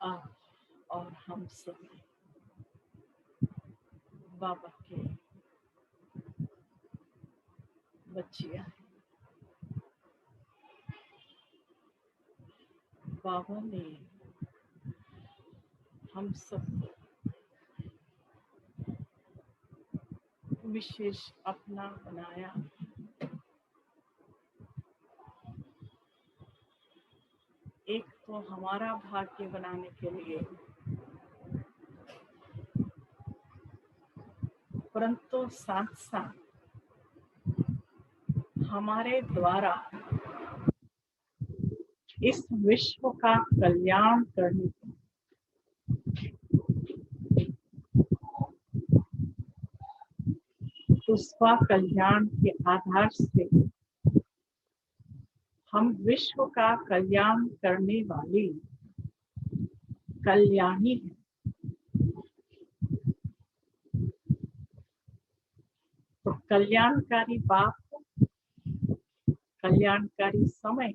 आप और हम सभी बाबा के बच्चियां हैं। बाबा ने हम सबको विशेष अपना बनाया। एक तो हमारा भाग्य बनाने के लिए, परंतु साथ साथ हमारे द्वारा इस विश्व का कल्याण करने के, तो स्व कल्याण के आधार से हम विश्व का कल्याण करने वाली कल्याणी हैं। तो कल्याणकारी बाप, कल्याणकारी समय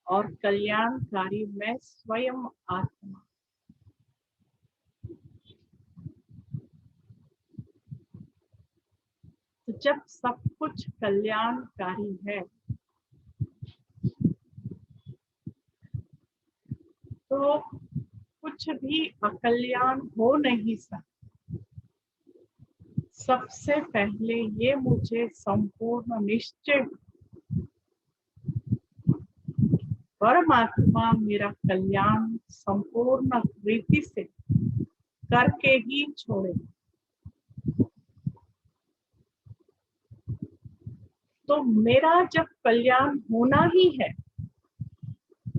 और कल्याणकारी मैं स्वयं आत्मा, तो जब सब कुछ कल्याणकारी है तो कुछ भी अकल्याण हो नहीं सकता। सबसे पहले ये मुझे संपूर्ण निश्चय, परमात्मा मेरा कल्याण संपूर्ण रीति से करके ही छोड़े। तो मेरा जब कल्याण होना ही है,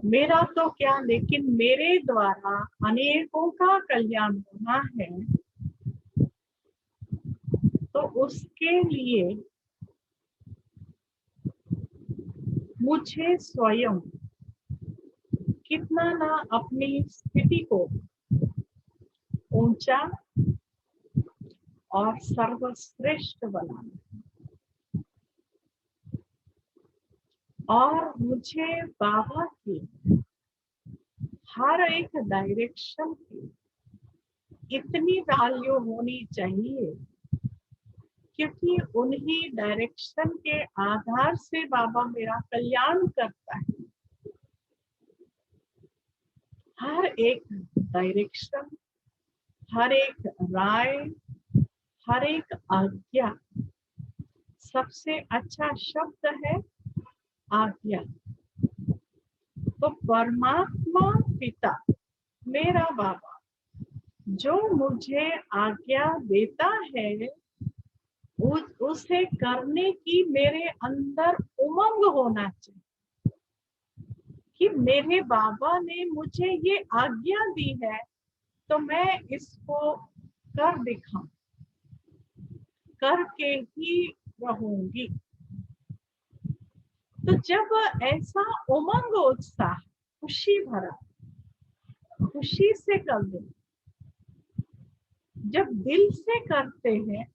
मेरा तो क्या लेकिन मेरे द्वारा अनेकों का कल्याण होना है, तो उसके लिए मुझे स्वयं कितना ना अपनी स्थिति को ऊंचा और सर्वश्रेष्ठ बनाना, और मुझे बाबा की हर एक डायरेक्शन की इतनी वैल्यू होनी चाहिए, क्योंकि उन्हीं डायरेक्शन के आधार से बाबा मेरा कल्याण करता है। हर एक डायरेक्शन, हर एक राय, हर एक आज्ञा, सबसे अच्छा शब्द है आज्ञा। तो परमात्मा पिता मेरा बाबा जो मुझे आज्ञा देता है, उसे करने की मेरे अंदर उमंग होना चाहिए कि मेरे बाबा ने मुझे ये आज्ञा दी है तो मैं इसको कर दिखाऊं, करके ही रहूंगी। तो जब ऐसा उमंग, उत्साह, खुशी भरा, खुशी से कर दे, जब दिल से करते हैं,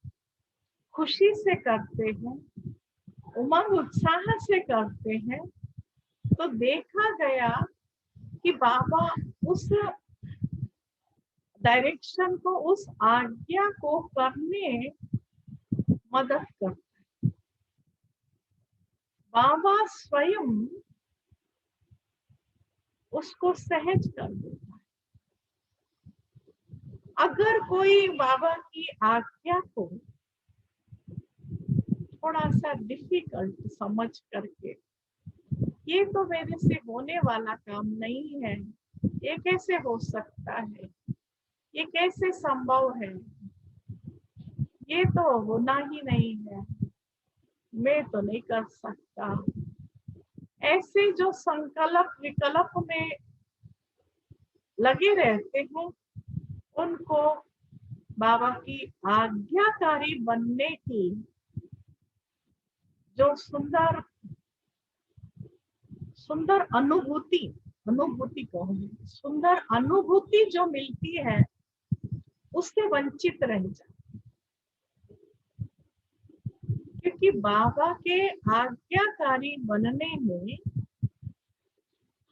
खुशी से करते हैं, उमंग उत्साह से करते हैं, तो देखा गया कि बाबा उस डायरेक्शन को, उस आज्ञा को करने मदद करते हैं। बाबा स्वयं उसको सहज कर देता है। अगर कोई बाबा की आज्ञा को थोड़ा सा डिफिकल्ट समझ करके, ये तो मेरे से होने वाला काम नहीं है, ये कैसे हो सकता है, ये कैसे संभव है, ये तो होना ही नहीं है, मैं तो नहीं कर सकता, ऐसे जो संकल्प विकल्प में लगे रहते हैं, उनको बाबा की आज्ञाकारी बनने की जो सुंदर सुंदर अनुभूति कहूंगी, सुंदर अनुभूति जो मिलती है, उससे वंचित रह जाए। क्योंकि बाबा के आज्ञाकारी बनने में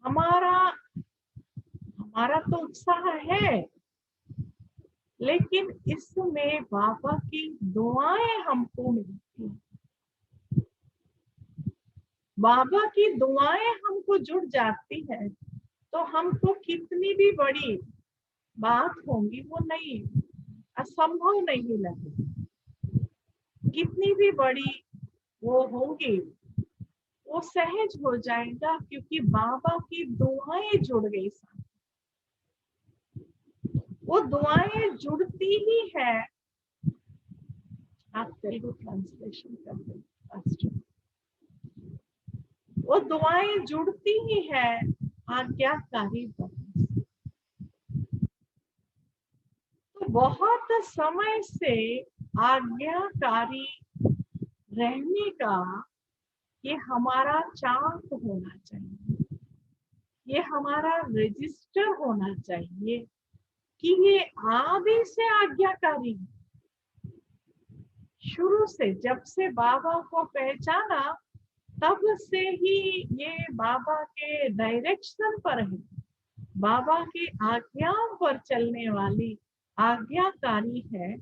हमारा हमारा तो उत्साह है, लेकिन इसमें बाबा की दुआएं हमको मिलती हैं। बाबा की दुआएं हमको जुड़ जाती है तो हमको कितनी भी बड़ी बात होंगी वो नहीं, असंभव नहीं लगेगी। कितनी भी बड़ी वो होंगी वो सहज हो जाएगा, क्योंकि बाबा की दुआएं जुड़ गई साथ। वो दुआएं जुड़ती ही है। आप तेलुगु ट्रांसलेशन कर दें। वो दुआएं जुड़ती ही है आज्ञाकारी बनने से। तो बहुत समय से आज्ञाकारी रहने का ये हमारा चार्ट होना चाहिए, ये हमारा रजिस्टर होना चाहिए कि ये आदि से आज्ञाकारी। शुरू से जब से बाबा को पहचाना तब से ही ये बाबा के डायरेक्शन पर है, बाबा की आज्ञाओं पर चलने वाली आज्ञाकारी है।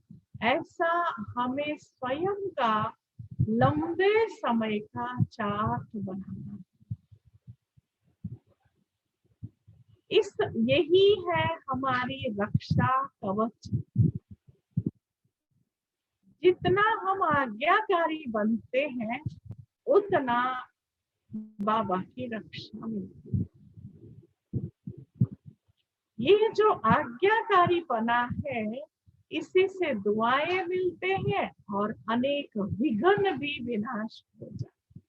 ऐसा हमें स्वयं का लंबे समय का चार्ट बनाना, यही है हमारी रक्षा कवच। जितना हम आज्ञाकारी बनते हैं उतना बाबा की रक्षा मिलती है। ये जो आज्ञाकारी बना है इसी से दुआएं मिलते हैं और अनेक विघ्न भी विनाश हो जाते।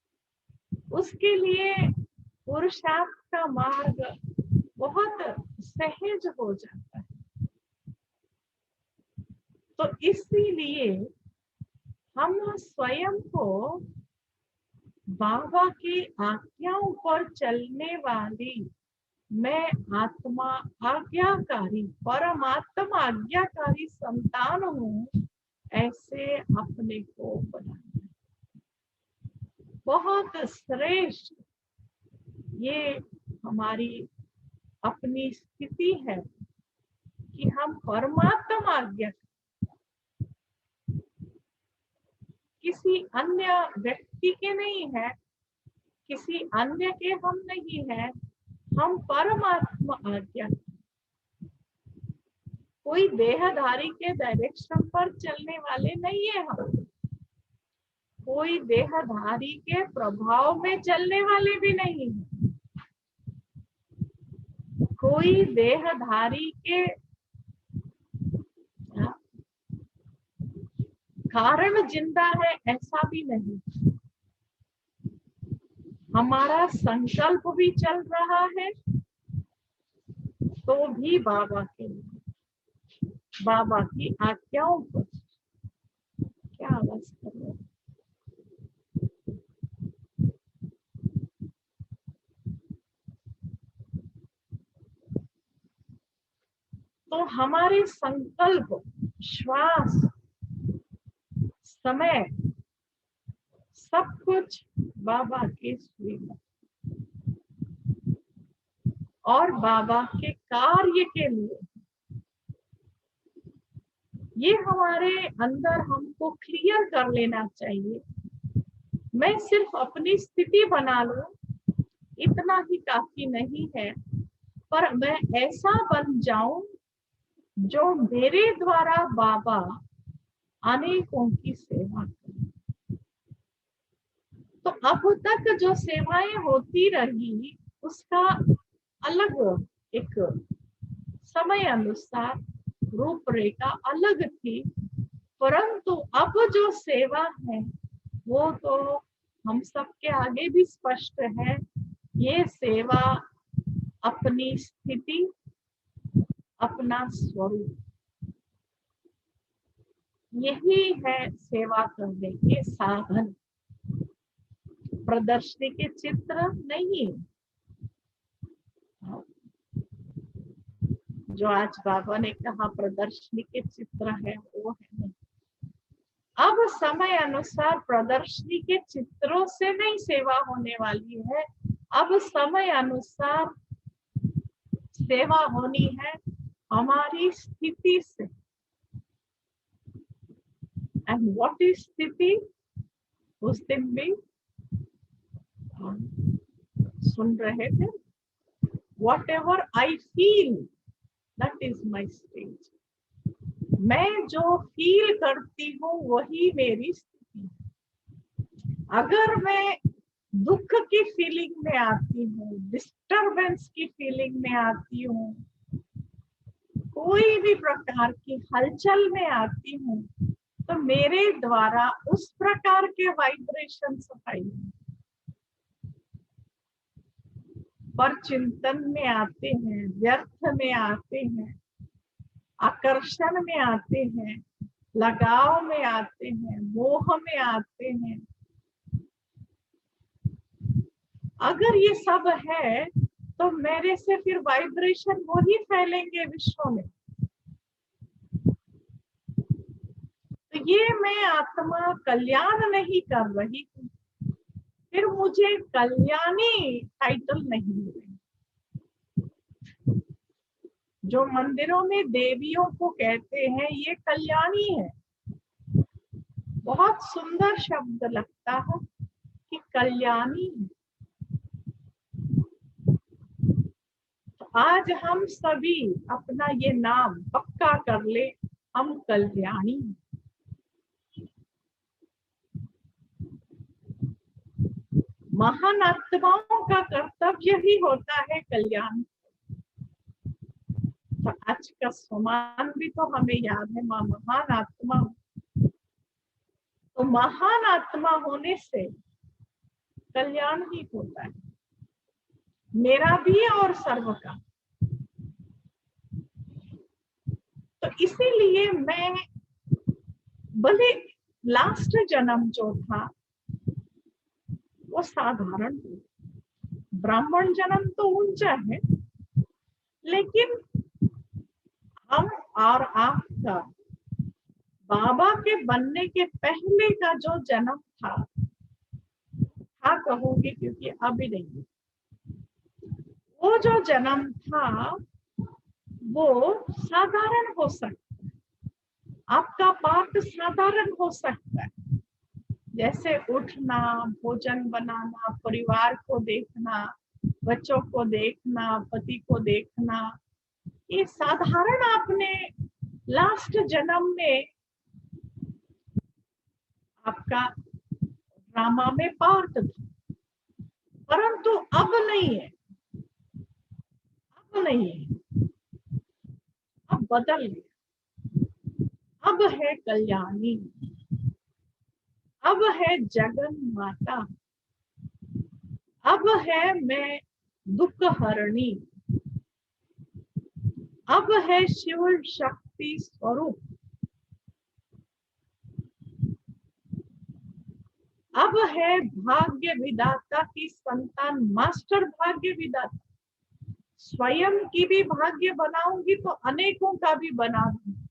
उसके लिए पुरुषार्थ का मार्ग बहुत सहज हो जाता है। तो इसीलिए हम स्वयं को बाबा की आज्ञाओं पर चलने वाली, मैं आत्मा आज्ञाकारी परमात्मा आज्ञाकारी संतान हूँ, ऐसे अपने को बनाना बहुत श्रेष्ठ। ये हमारी अपनी स्थिति है कि हम परमात्मा आज्ञा, किसी अन्य व्यक्ति के नहीं है, किसी अन्य के हम नहीं है, हम परमात्मा आज्ञा। कोई देहधारी के डायरेक्शन पर चलने वाले नहीं है हम, कोई देहधारी के प्रभाव में चलने वाले भी नहीं है, कोई देहधारी के कारण जिंदा है ऐसा भी नहीं। हमारा संकल्प भी चल रहा है तो भी बाबा के लिए, बाबा की आज्ञाओं पर। क्या आवाज कर रहे हैं? तो हमारे संकल्प, श्वास, समय, सब कुछ बाबा के स्वीकार और बाबा के कार्य के लिए। ये हमारे अंदर हमको क्लियर कर लेना चाहिए। मैं सिर्फ अपनी स्थिति बना लूं इतना ही काफी नहीं है, पर मैं ऐसा बन जाऊं जो मेरे द्वारा बाबा अनेकों की सेवा करें। तो अब तक जो सेवाएं होती रही उसका अलग एक समय अनुसार रूपरेखा अलग थी, परंतु अब जो सेवा है वो तो हम सबके आगे भी स्पष्ट है। ये सेवा अपनी स्थिति, अपना स्वरूप, यही है सेवा करने के साधन। प्रदर्शनी के चित्र नहीं, जो आज बाबा ने कहा प्रदर्शनी के चित्र है वो है नहीं। अब समय अनुसार प्रदर्शनी के चित्रों से नहीं सेवा होने वाली है, अब समय अनुसार सेवा होनी है हमारी स्थिति से। एंड व्हाट इज स्थिति? उस दिन भी सुन रहे थे, whatever I feel, that is my stage. मैं जो फील करती हूँ वही मेरी स्थिति है। अगर मैं दुख की फीलिंग में आती हूँ, डिस्टरबेंस की फीलिंग में आती हूँ, कोई भी प्रकार की हलचल में आती हूँ, तो मेरे द्वारा उस प्रकार के वाइब्रेशन सफाई पर चिंतन में आते हैं, व्यर्थ में आते हैं, आकर्षण में आते हैं, लगाव में आते हैं, मोह में आते हैं। अगर ये सब है तो मेरे से फिर वाइब्रेशन वही फैलेंगे विश्व में। तो ये मैं आत्मा कल्याण नहीं कर रही हूँ, फिर मुझे कल्याणी टाइटल नहीं मिलेगा। जो मंदिरों में देवियों को कहते हैं ये कल्याणी है, बहुत सुंदर शब्द लगता है कि कल्याणी है। तो आज हम सभी अपना ये नाम पक्का कर ले, हम कल्याणी हैं। महान आत्माओं का कर्तव्य ही होता है कल्याण। तो आज का सम्मान भी तो हमें याद है, मां महान आत्मा। तो महान आत्मा होने से कल्याण ही होता है, मेरा भी और सर्व का। तो इसीलिए मैं भले लास्ट जन्म जो था वो साधारण, ब्राह्मण जन्म तो ऊंचा है, लेकिन हम और आपका बाबा के बनने के पहले का जो जन्म था कहूंगी क्योंकि अभी नहीं, वो जो जन्म था वो साधारण हो सकता है, आपका पाठ साधारण हो सकता है, जैसे उठना, भोजन बनाना, परिवार को देखना, बच्चों को देखना, पति को देखना, ये साधारण आपने लास्ट जन्म में आपका ड्रामा में पार्ट था। परंतु अब नहीं है, अब नहीं है, अब बदल गया। अब है कल्याणी, अब है जगन माता, अब है मैं दुख हरणी, अब है शिव शक्ति स्वरूप, अब है भाग्य विधाता की संतान, मास्टर भाग्य विधाता। स्वयं की भी भाग्य बनाऊंगी तो अनेकों का भी बना दूंगी।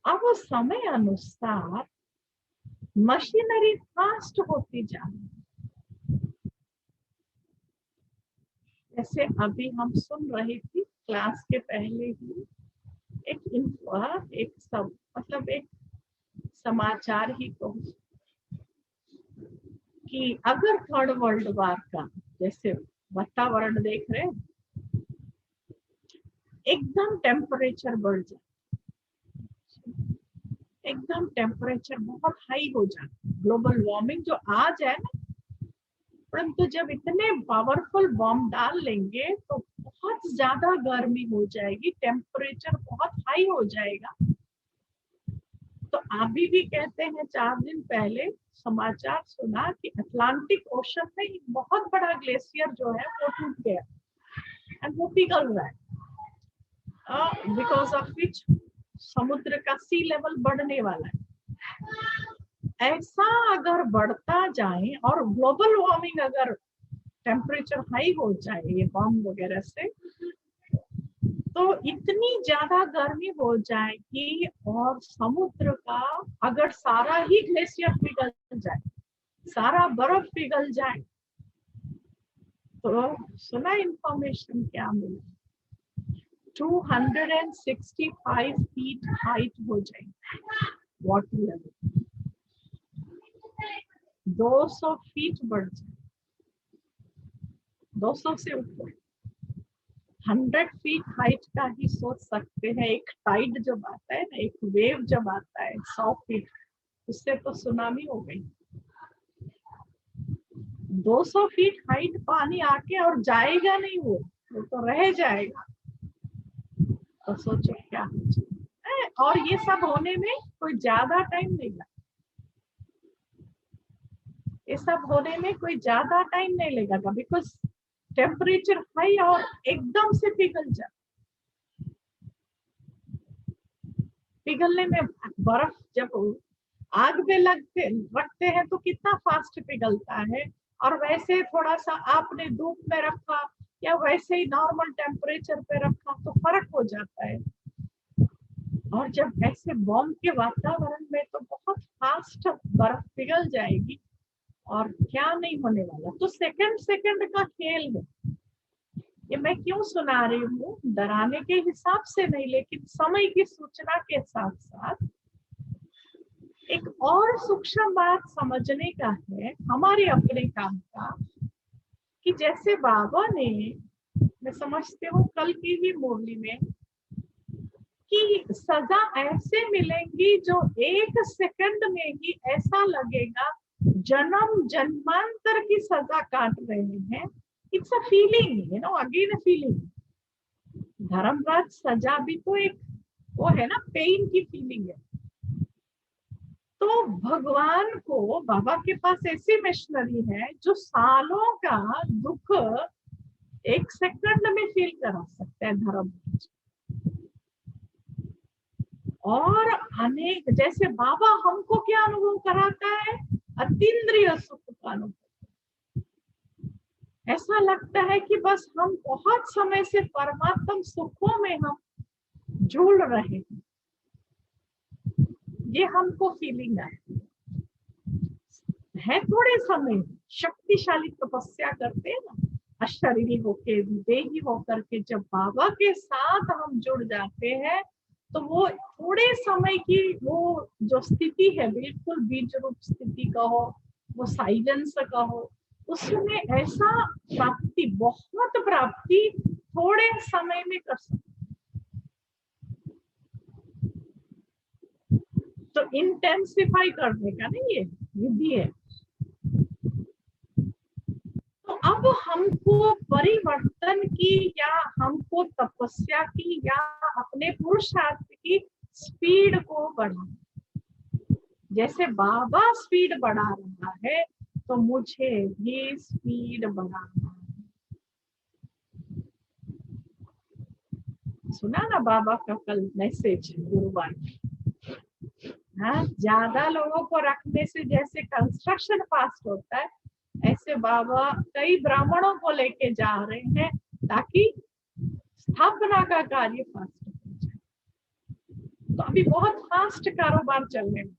अब समय अनुसार मशीनरी फास्ट होती जा रही है। जैसे अभी हम सुन रही थी क्लास के पहले ही एक सब मतलब एक समाचार ही कहूँ कि अगर थर्ड वर्ल्ड वार का जैसे वातावरण देख रहे हैं, एकदम टेम्परेचर बढ़ जाए, एकदम टेम्परेचर बहुत हाई हो जाए, ग्लोबल वार्मिंग जो आज है ना, परंतु जब इतने पावरफुल बॉम्ब डाल लेंगे तो बहुत ज्यादा गर्मी हो जाएगी, टेम्परेचर बहुत हाई हो जाएगा। तो अभी भी कहते हैं 4 दिन पहले समाचार सुना कि अटलांटिक ओशन में एक बहुत बड़ा ग्लेशियर जो है वो टूट गया एंड वो पिघल रहा है, बिकॉज ऑफ विच समुद्र का सी लेवल बढ़ने वाला है। ऐसा अगर बढ़ता जाए और ग्लोबल वार्मिंग अगर टेम्परेचर हाई हो जाए ये बॉम्ब वगैरह से, तो इतनी ज्यादा गर्मी हो जाएगी और समुद्र का अगर सारा ही ग्लेशियर पिघल जाए, सारा बर्फ पिघल जाए, तो सुना इंफॉर्मेशन क्या मिला, 265 फीट हाइट हो जाएगी वाटर लेवल, 200 फीट बढ़ जाए, 200 से ऊपर 100 फीट हाइट का ही सोच सकते हैं। एक टाइड जब आता है ना, एक वेव जब आता है 100 फीट, उससे तो सुनामी हो गई। 200 फीट हाइट पानी आके और जाएगा नहीं, वो तो रह जाएगा। तो सोचो क्या हो जाए। और ये सब होने में कोई ज्यादा टाइम नहीं लगता, ये सब होने में कोई ज्यादा टाइम नहीं लगेगा, बिकॉज टेम्परेचर हाई और एकदम से पिघल जाए। पिघलने में बर्फ जब आग में रखते हैं तो कितना फास्ट पिघलता है, और वैसे थोड़ा सा आपने धूप में रखा या वैसे ही नॉर्मल टेम्परेचर पे रखा तो फर्क हो जाता है। और जब ऐसे बॉम्ब के वातावरण में तो बहुत फास्ट बर्फ पिघल जाएगी और क्या नहीं होने वाला। तो सेकंड सेकंड का खेल है ये। मैं क्यों सुना रही हूँ, डराने के हिसाब से नहीं, लेकिन समय की सूचना के साथ साथ एक और सूक्ष्म बात समझने का है हमारे अपने काम का, कि जैसे बाबा ने, मैं समझती हूँ कल की ही मुरली में, कि सजा ऐसे मिलेंगी जो एक सेकंड में ही ऐसा लगेगा जन्म जन्मांतर की सजा काट रहे हैं। It's a feeling, you know, again a feeling. Dharmraj सजा भी तो एक वो है ना, पेन की फीलिंग है। तो भगवान को, बाबा के पास ऐसी मशीनरी है जो सालों का दुख एक सेकंड में फील करा सकता है धर्मराज। और अनेक, जैसे बाबा हमको क्या अनुभव कराता है, अतीन्द्रिय सुख का अनुभव। ऐसा लगता है कि बस हम बहुत समय से परमात्म सुखों में हम जुड़ रहे हैं, ये हमको फीलिंग है। थोड़े समय शक्तिशाली तपस्या करते हैं ना, अशरीरी होके, विदेही होकर के जब बाबा के साथ हम जुड़ जाते हैं, तो वो थोड़े समय की वो जो स्थिति है, बिल्कुल बीज रूप स्थिति कहो, वो साइलेंस कहो, उसमें ऐसा प्राप्ति, बहुत प्राप्ति थोड़े समय में कर सकते। तो इंटेंसिफाई करने का ना ये विधि है। तो अब हमको परिवर्तन की, या हमको तपस्या की, या अपने पुरुषार्थ की स्पीड को बढ़ाना। जैसे बाबा स्पीड बढ़ा रहा है, तो मुझे भी स्पीड बढ़ाना है। सुना ना बाबा का कल मैसेज गुरुवार। हाँ, ज्यादा लोगों को रखने से जैसे कंस्ट्रक्शन फास्ट होता है, ऐसे बाबा कई ब्राह्मणों को लेके जा रहे हैं ताकि स्थापना का कार्य फास्ट हो जाए। तो अभी बहुत फास्ट कारोबार चलने में,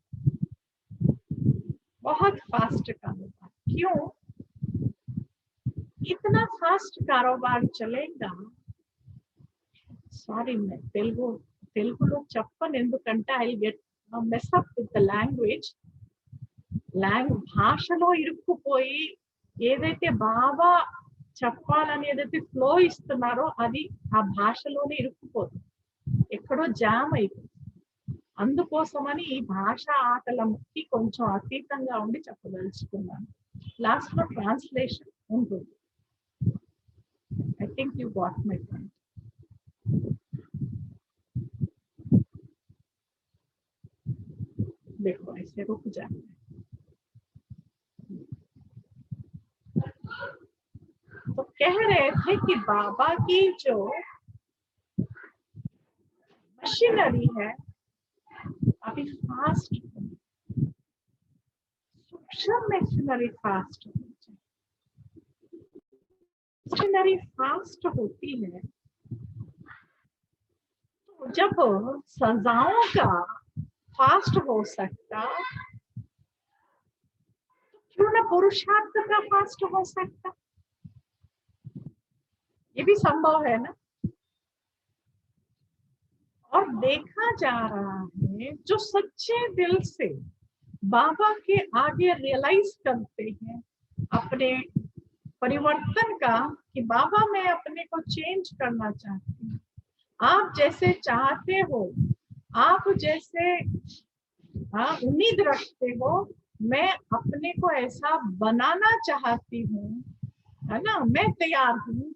बहुत फास्ट कारोबार। क्यों इतना फास्ट कारोबार चलेगा? सॉरी, मैं तेलुगु लोग चप्पन ఎందుకంటే I will get mess up with the language. భాషలో ఇరుక్కుపోయి ఏదైతే బాబా చెప్పాలని ఏదైతే ఫ్లో ఇస్తున్నారో అది ఆ భాషలోనే ఇరుక్కుపోతుంది, ఎక్కడో జామ్ అయిపోతుంది. అందుకోసమని ఈ భాష ఆటలకి కొంచెం అతీతంగా ఉండి చెప్పదలుచుకున్నాను. లాస్ట్ లో ట్రాన్స్లేషన్ ఉంటుంది. I think you got my point. देखो ऐसे रुक जाते हैं। तो कह रहे थे कि बाबा की जो मशीनरी है अभी फास्ट, सूक्ष्म मशीनरी फास्ट होनी चाहिए। मशीनरी फास्ट होती है जब सजाओं का फास्ट हो सकता, क्यों ना पुरुषार्थ का फास्ट हो सकता? ये भी संभव है ना। और देखा जा रहा है जो सच्चे दिल से बाबा के आगे रियलाइज करते हैं अपने परिवर्तन का, कि बाबा मैं अपने को चेंज करना चाहती हूँ, आप जैसे चाहते हो, आप जैसे उम्मीद रखते हो, मैं अपने को ऐसा बनाना चाहती हूँ, है ना, मैं तैयार हूँ।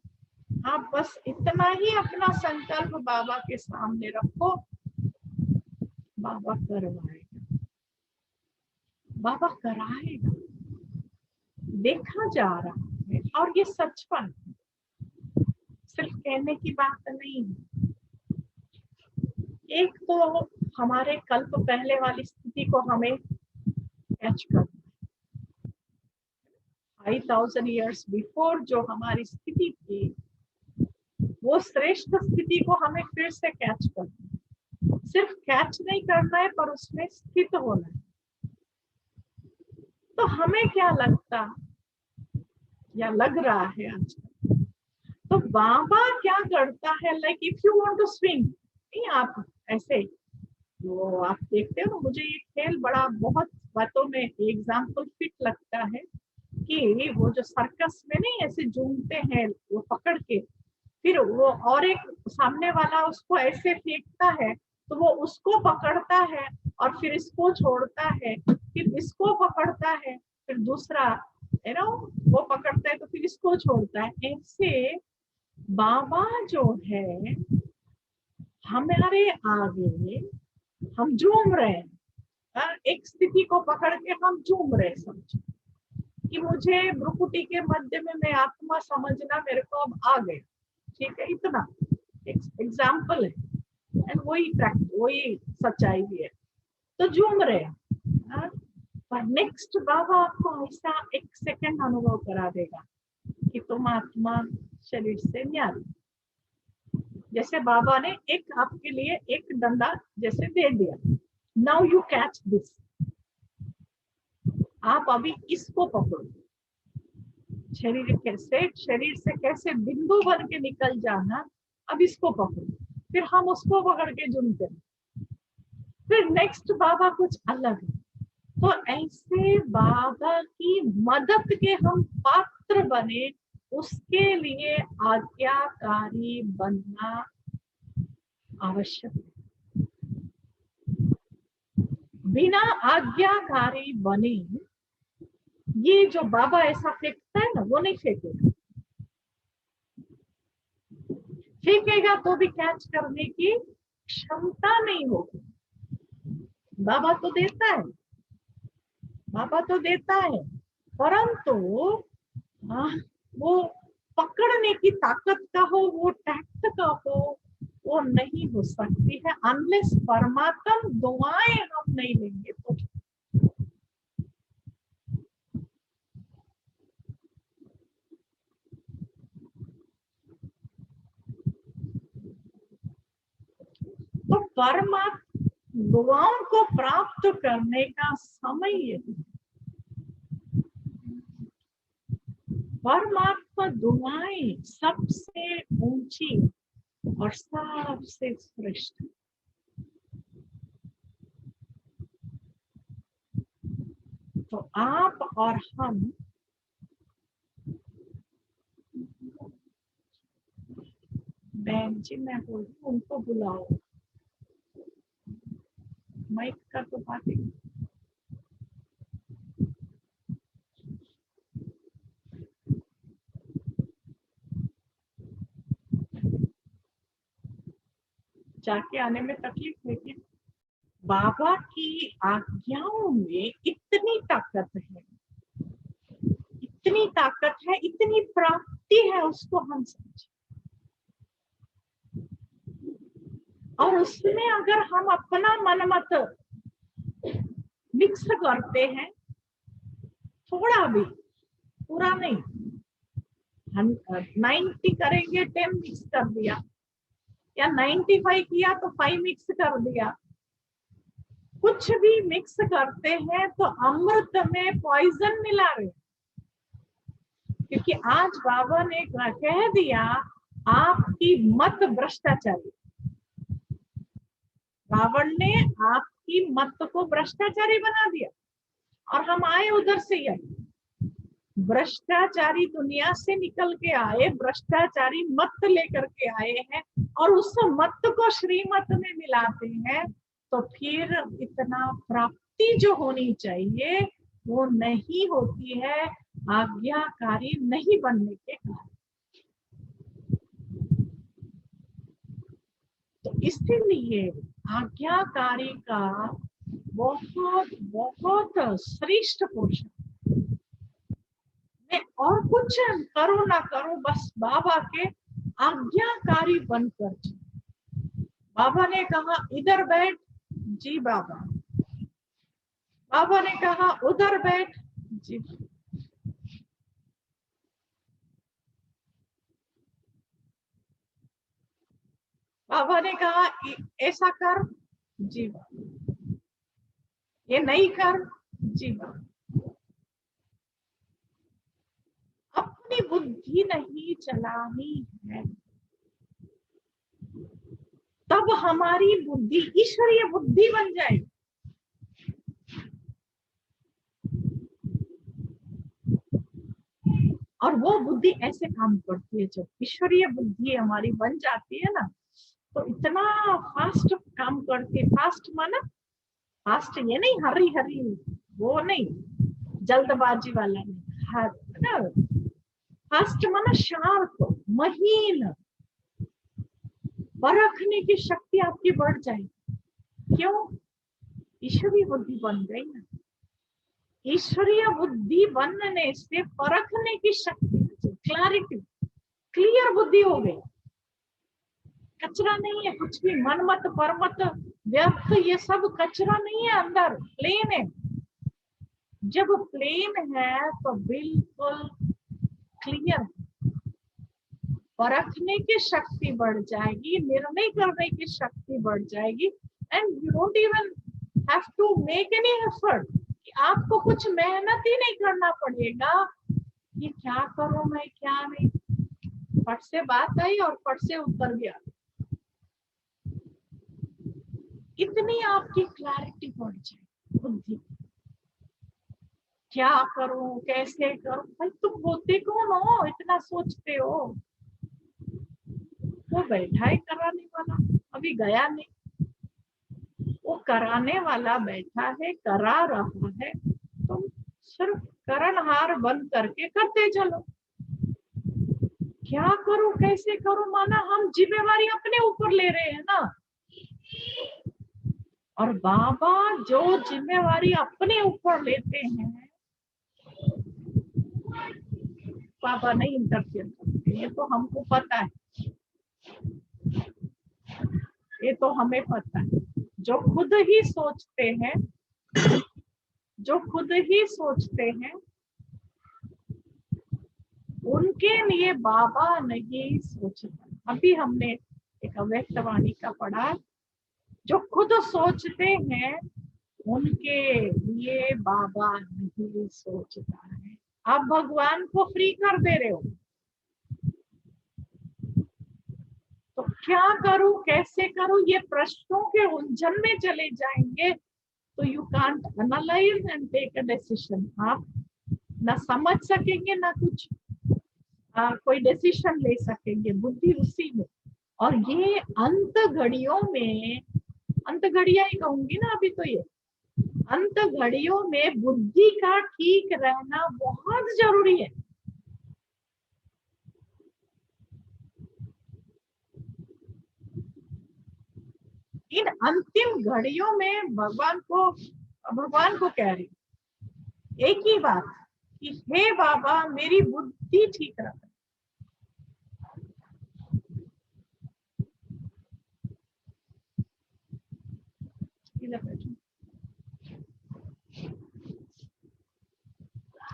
आप बस इतना ही अपना संकल्प बाबा के सामने रखो, बाबा करवाएगा, बाबा कराएगा। देखा जा रहा है और ये सचपन है, सिर्फ कहने की बात नहीं है। एक तो हमारे कल्प पहले वाली स्थिति को हमें कैच करना, 5000 ईयर्स बिफोर जो हमारी स्थिति थी, वो श्रेष्ठ स्थिति को हमें फिर से कैच करना, सिर्फ कैच नहीं करना है पर उसमें स्थित होना है। तो हमें क्या लगता या लग रहा है आजकल, तो बाबा क्या करता है, like if you want to swing, नहीं आप ऐसे, वो आप देखते हो, मुझे ये खेल बड़ा बहुत बातों में एग्जाम्पल फिट लगता है कि वो जो सर्कस में नहीं ऐसे झूमते हैं वो पकड़ के, फिर वो और एक सामने वाला उसको ऐसे फेंकता है तो वो उसको पकड़ता है और फिर इसको छोड़ता है, फिर इसको पकड़ता है, फिर दूसरा है ना वो पकड़ता है तो फिर इसको छोड़ता है। ऐसे बाबा जो है हमारे आगे, हम झूम रहे हैं, एक स्थिति को पकड़ के हम झूम रहे, समझो कि मुझे भ्रुकुटी के मध्य में मैं आत्मा समझना मेरे को अब आ गया, ठीक है, इतना एग्जाम्पल है, एंड वही सच्चाई भी है, तो झूम रहे हैं। पर नेक्स्ट बाबा आपको ऐसा एक सेकंड अनुभव करा देगा कि तुम आत्मा शरीर से न्यारी, जैसे बाबा ने एक आपके लिए एक डंडा जैसे दे दिया, नाउ यू कैच दिस, आप अभी इसको पकड़ो, शरीर से कैसे बिंदु बन के निकल जाना, अब इसको पकड़ो, फिर हम उसको पकड़ के झूमते हैं, फिर नेक्स्ट बाबा कुछ अलग है। तो ऐसे बाबा की मदद के हम पात्र बने, उसके लिए आज्ञाकारी बनना आवश्यक है। बिना आज्ञाकारी बने ये जो बाबा ऐसा फेंकता है ना, वो नहीं फेंकेगा, फेंकेगा तो भी कैच करने की क्षमता नहीं होगी। बाबा तो देता है, बाबा तो देता है, परंतु वो पकड़ने की ताकत का हो, वो टैक्ट का हो, वो नहीं हो सकती है अनलेस परमात्मा दुआएं हम नहीं लेंगे तो परमात्मा दुआओं को प्राप्त करने का समय यही, परमात्मा दुआएं सबसे ऊंची और सबसे श्रेष्ठ। तो आप और हम बहन जी, मैं बोल रही हूँ उनको बुलाओ, माइक का तो बात ही, जाके आने में तकलीफ, लेकिन बाबा की आज्ञाओं में इतनी ताकत है, इतनी ताकत है, इतनी प्राप्ति है, उसको हम समझे। और उसमें अगर हम अपना मन मत मिक्स करते हैं, थोड़ा भी, पूरा नहीं, हम 90 करेंगे, 10 मिक्स कर दिया, या 95 किया तो 5 मिक्स कर दिया। कुछ भी मिक्स करते हैं तो अमृत में पॉइजन मिला रहे, क्योंकि आज बाबा ने कह दिया आपकी मत भ्रष्टाचारी। रावण ने आपकी मत को भ्रष्टाचारी बना दिया और हम आए उधर से ही आए, भ्रष्टाचारी दुनिया से निकल के आए, भ्रष्टाचारी मत लेकर के आए हैं और उस मत को श्रीमत में मिलाते हैं, तो फिर इतना प्राप्ति जो होनी चाहिए वो नहीं होती है, आज्ञाकारी नहीं बनने के कारण। तो इसलिए आज्ञाकारी का बहुत बहुत श्रेष्ठ पोषण। मैं और कुछ करो ना करो, बस बाबा के आज्ञाकारी बनकर। बाबा ने कहा इधर बैठ, जी बाबा। बाबा ने कहा उधर बैठ, जी। बाबा ने कहा ऐसा कर, जी बाबा। ये नहीं कर, जी बाबा। अपनी बुद्धि नहीं चलानी है, तब हमारी बुद्धि ईश्वरीय बुद्धि बन जाएगी। और वो बुद्धि ऐसे काम करती है, जब ईश्वरीय बुद्धि हमारी बन जाती है ना, तो इतना फास्ट काम करती है। फास्ट माना फास्ट ये नहीं हरी हरी, वो नहीं, जल्दबाजी वाला नहीं। हाँ, फास्ट माना शार्प, महीन, परखने की शक्ति आपकी बढ़ जाएगी। क्यों? ईश्वरीय बुद्धि बन गई ना। ईश्वरीय बुद्धि बनने से परखने की शक्ति, क्लैरिटी, क्लियर बुद्धि हो गई। कचरा नहीं है कुछ भी, मनमत परमत व्यर्थ ये सब कचरा नहीं है, अंदर प्लेन है। जब प्लेन है तो बिल्कुल क्लियर, परखने की शक्ति बढ़ जाएगी, निर्णय करने की शक्ति बढ़ जाएगी। And you don't even have to make any effort, आपको कुछ मेहनत ही नहीं करना पड़ेगा। ये क्या करूं मैं, क्या नहीं, फट से बात आई और फट से उत्तर भी आ गया। इतनी आपकी क्लैरिटी बढ़ जाए बुद्धि, क्या करूं कैसे करूं। भाई तुम होते कौन हो, इतना सोचते हो। वो बैठा है कराने वाला, अभी गया नहीं, वो कराने वाला बैठा है, करा रहा है, तुम सिर्फ करणहार बन करके करते चलो। क्या करूं कैसे करूं, माना हम जिम्मेवारी अपने ऊपर ले रहे हैं ना। और बाबा जो जिम्मेवारी अपने ऊपर लेते हैं, बाबा नहीं इंटरफेयर करते, ये तो हमको पता है, ये तो हमें पता है। जो खुद ही सोचते हैं, जो खुद ही सोचते हैं, उनके लिए बाबा नहीं सोचता। अभी हमने एक अव्यक्त वाणी का पढ़ा, जो खुद सोचते हैं उनके लिए बाबा नहीं सोचता है। आप भगवान को फ्री कर दे रहे हो, तो क्या करूं कैसे करूं, ये प्रश्नों के उलझन में चले जाएंगे, तो you can't analyse and take a decision. आप ना समझ सकेंगे ना कुछ कोई डिसीजन ले सकेंगे, बुद्धि उसी में। और ये अंत घड़ियों में, अंत घड़ियां ही कहूंगी ना अभी, तो ये अंत घड़ियों में बुद्धि का ठीक रहना बहुत जरूरी है। इन अंतिम घड़ियों में भगवान को कह रही एक ही बात कि हे बाबा मेरी बुद्धि ठीक रख। इधर बैठो,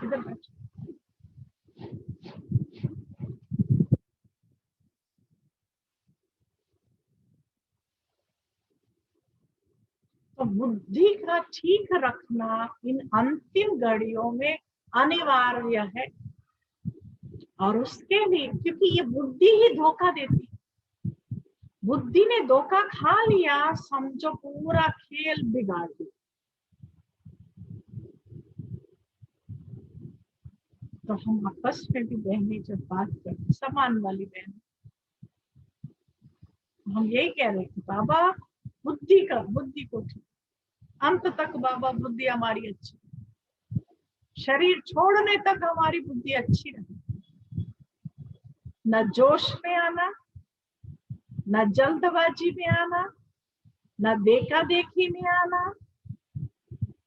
इधर बैठो। तो बुद्धि का ठीक रखना इन अंतिम घड़ियों में अनिवार्य है। और उसके लिए, क्योंकि ये बुद्धि ही धोखा देती, बुद्धि ने धोखा खा लिया, समझो पूरा खेल बिगाड़ दिया। तो हम आपस में भी बहनें जब बात करते, समान वाली बहन, हम यही कह रहे थे बाबा बुद्धि को ठीक, अंत तक बाबा बुद्धि हमारी अच्छी, शरीर छोड़ने तक हमारी बुद्धि अच्छी रहे, न जोश में आना, न जल्दबाजी में आना, न देखा देखी में आना,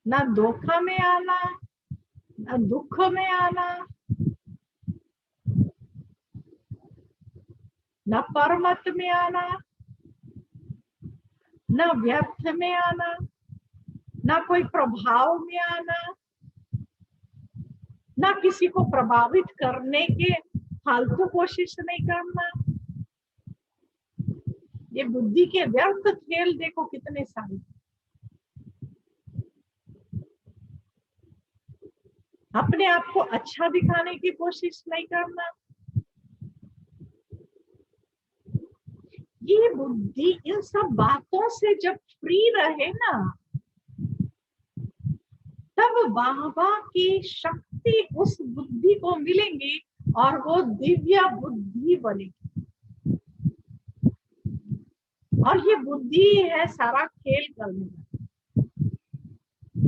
न धोखा में आना, न दुख में आना, न परमत में आना, न व्यर्थ में आना, न कोई प्रभाव में आना, न किसी को प्रभावित करने के फालतू कोशिश नहीं करना। ये बुद्धि के व्यर्थ खेल देखो कितने सारे। अपने आप को अच्छा दिखाने की कोशिश नहीं करना। ये बुद्धि इन सब बातों से जब फ्री रहे ना, तब बाबा की शक्ति उस बुद्धि को मिलेंगी और वो दिव्य बुद्धि बनेगी। और ये बुद्धि है सारा खेल करने वाली।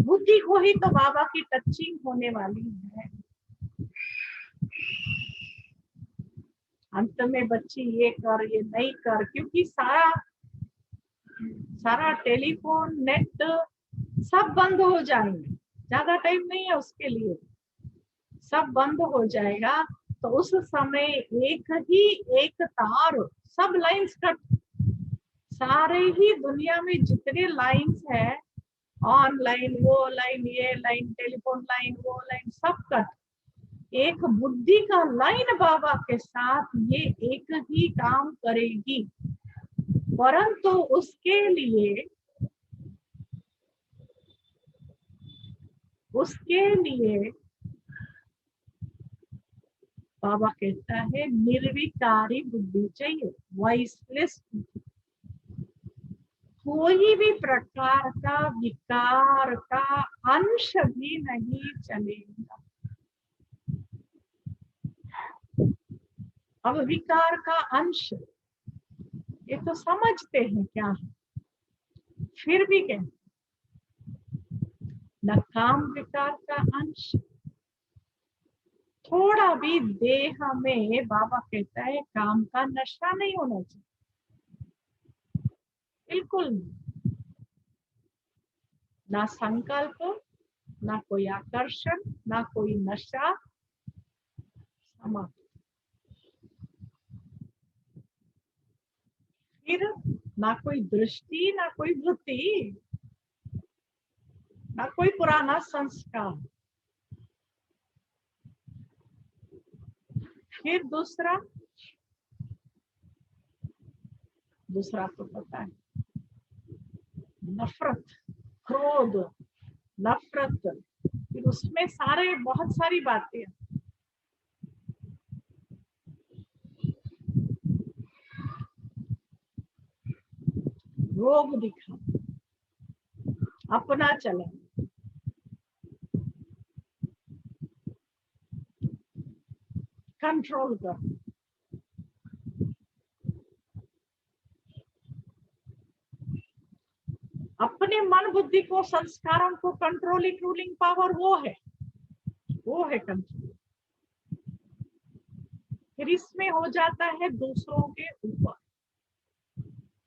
बुद्धि को ही तो बाबा की टचिंग होने वाली है। अंत में बच्ची ये कर, ये नहीं कर, क्योंकि सारा टेलीफोन, नेट सब बंद हो जाएंगे। ज्यादा टाइम नहीं है उसके लिए, सब बंद हो जाएगा। तो उस समय एक तार, सब लाइंस कट, सारे ही दुनिया में जितने लाइंस है, ऑनलाइन, वो लाइन, ये लाइन, टेलीफोन लाइन, वो लाइन, सब कट। एक बुद्धि का लाइन बाबा के साथ ये एक ही काम करेगी। परंतु उसके लिए बाबा कहता है निर्विकारी बुद्धि चाहिए, वॉइसलेस। कोई भी प्रकार का विकार का अंश भी नहीं चलेगा। अब विकार का अंश ये तो समझते हैं क्या है, फिर भी कहते न काम विकार का अंश, थोड़ा भी देह में बाबा कहता है काम का नशा नहीं होना चाहिए, बिल्कुल ना संकल्प, ना कोई आकर्षण, ना कोई नशा, समाप्त। फिर ना कोई दृष्टि, ना कोई वृत्ति, ना कोई पुराना संस्कार। फिर दूसरा तो पता है, नफरत, क्रोध, नफरत, फिर उसमें बहुत सारी बातें। रोग दिखा, अपना चला, कंट्रोल कर, अपने मन बुद्धि को, संस्कारों को कंट्रोलिंग रूलिंग पावर वो है कंट्रोल। फिर इसमें हो जाता है दूसरों के ऊपर।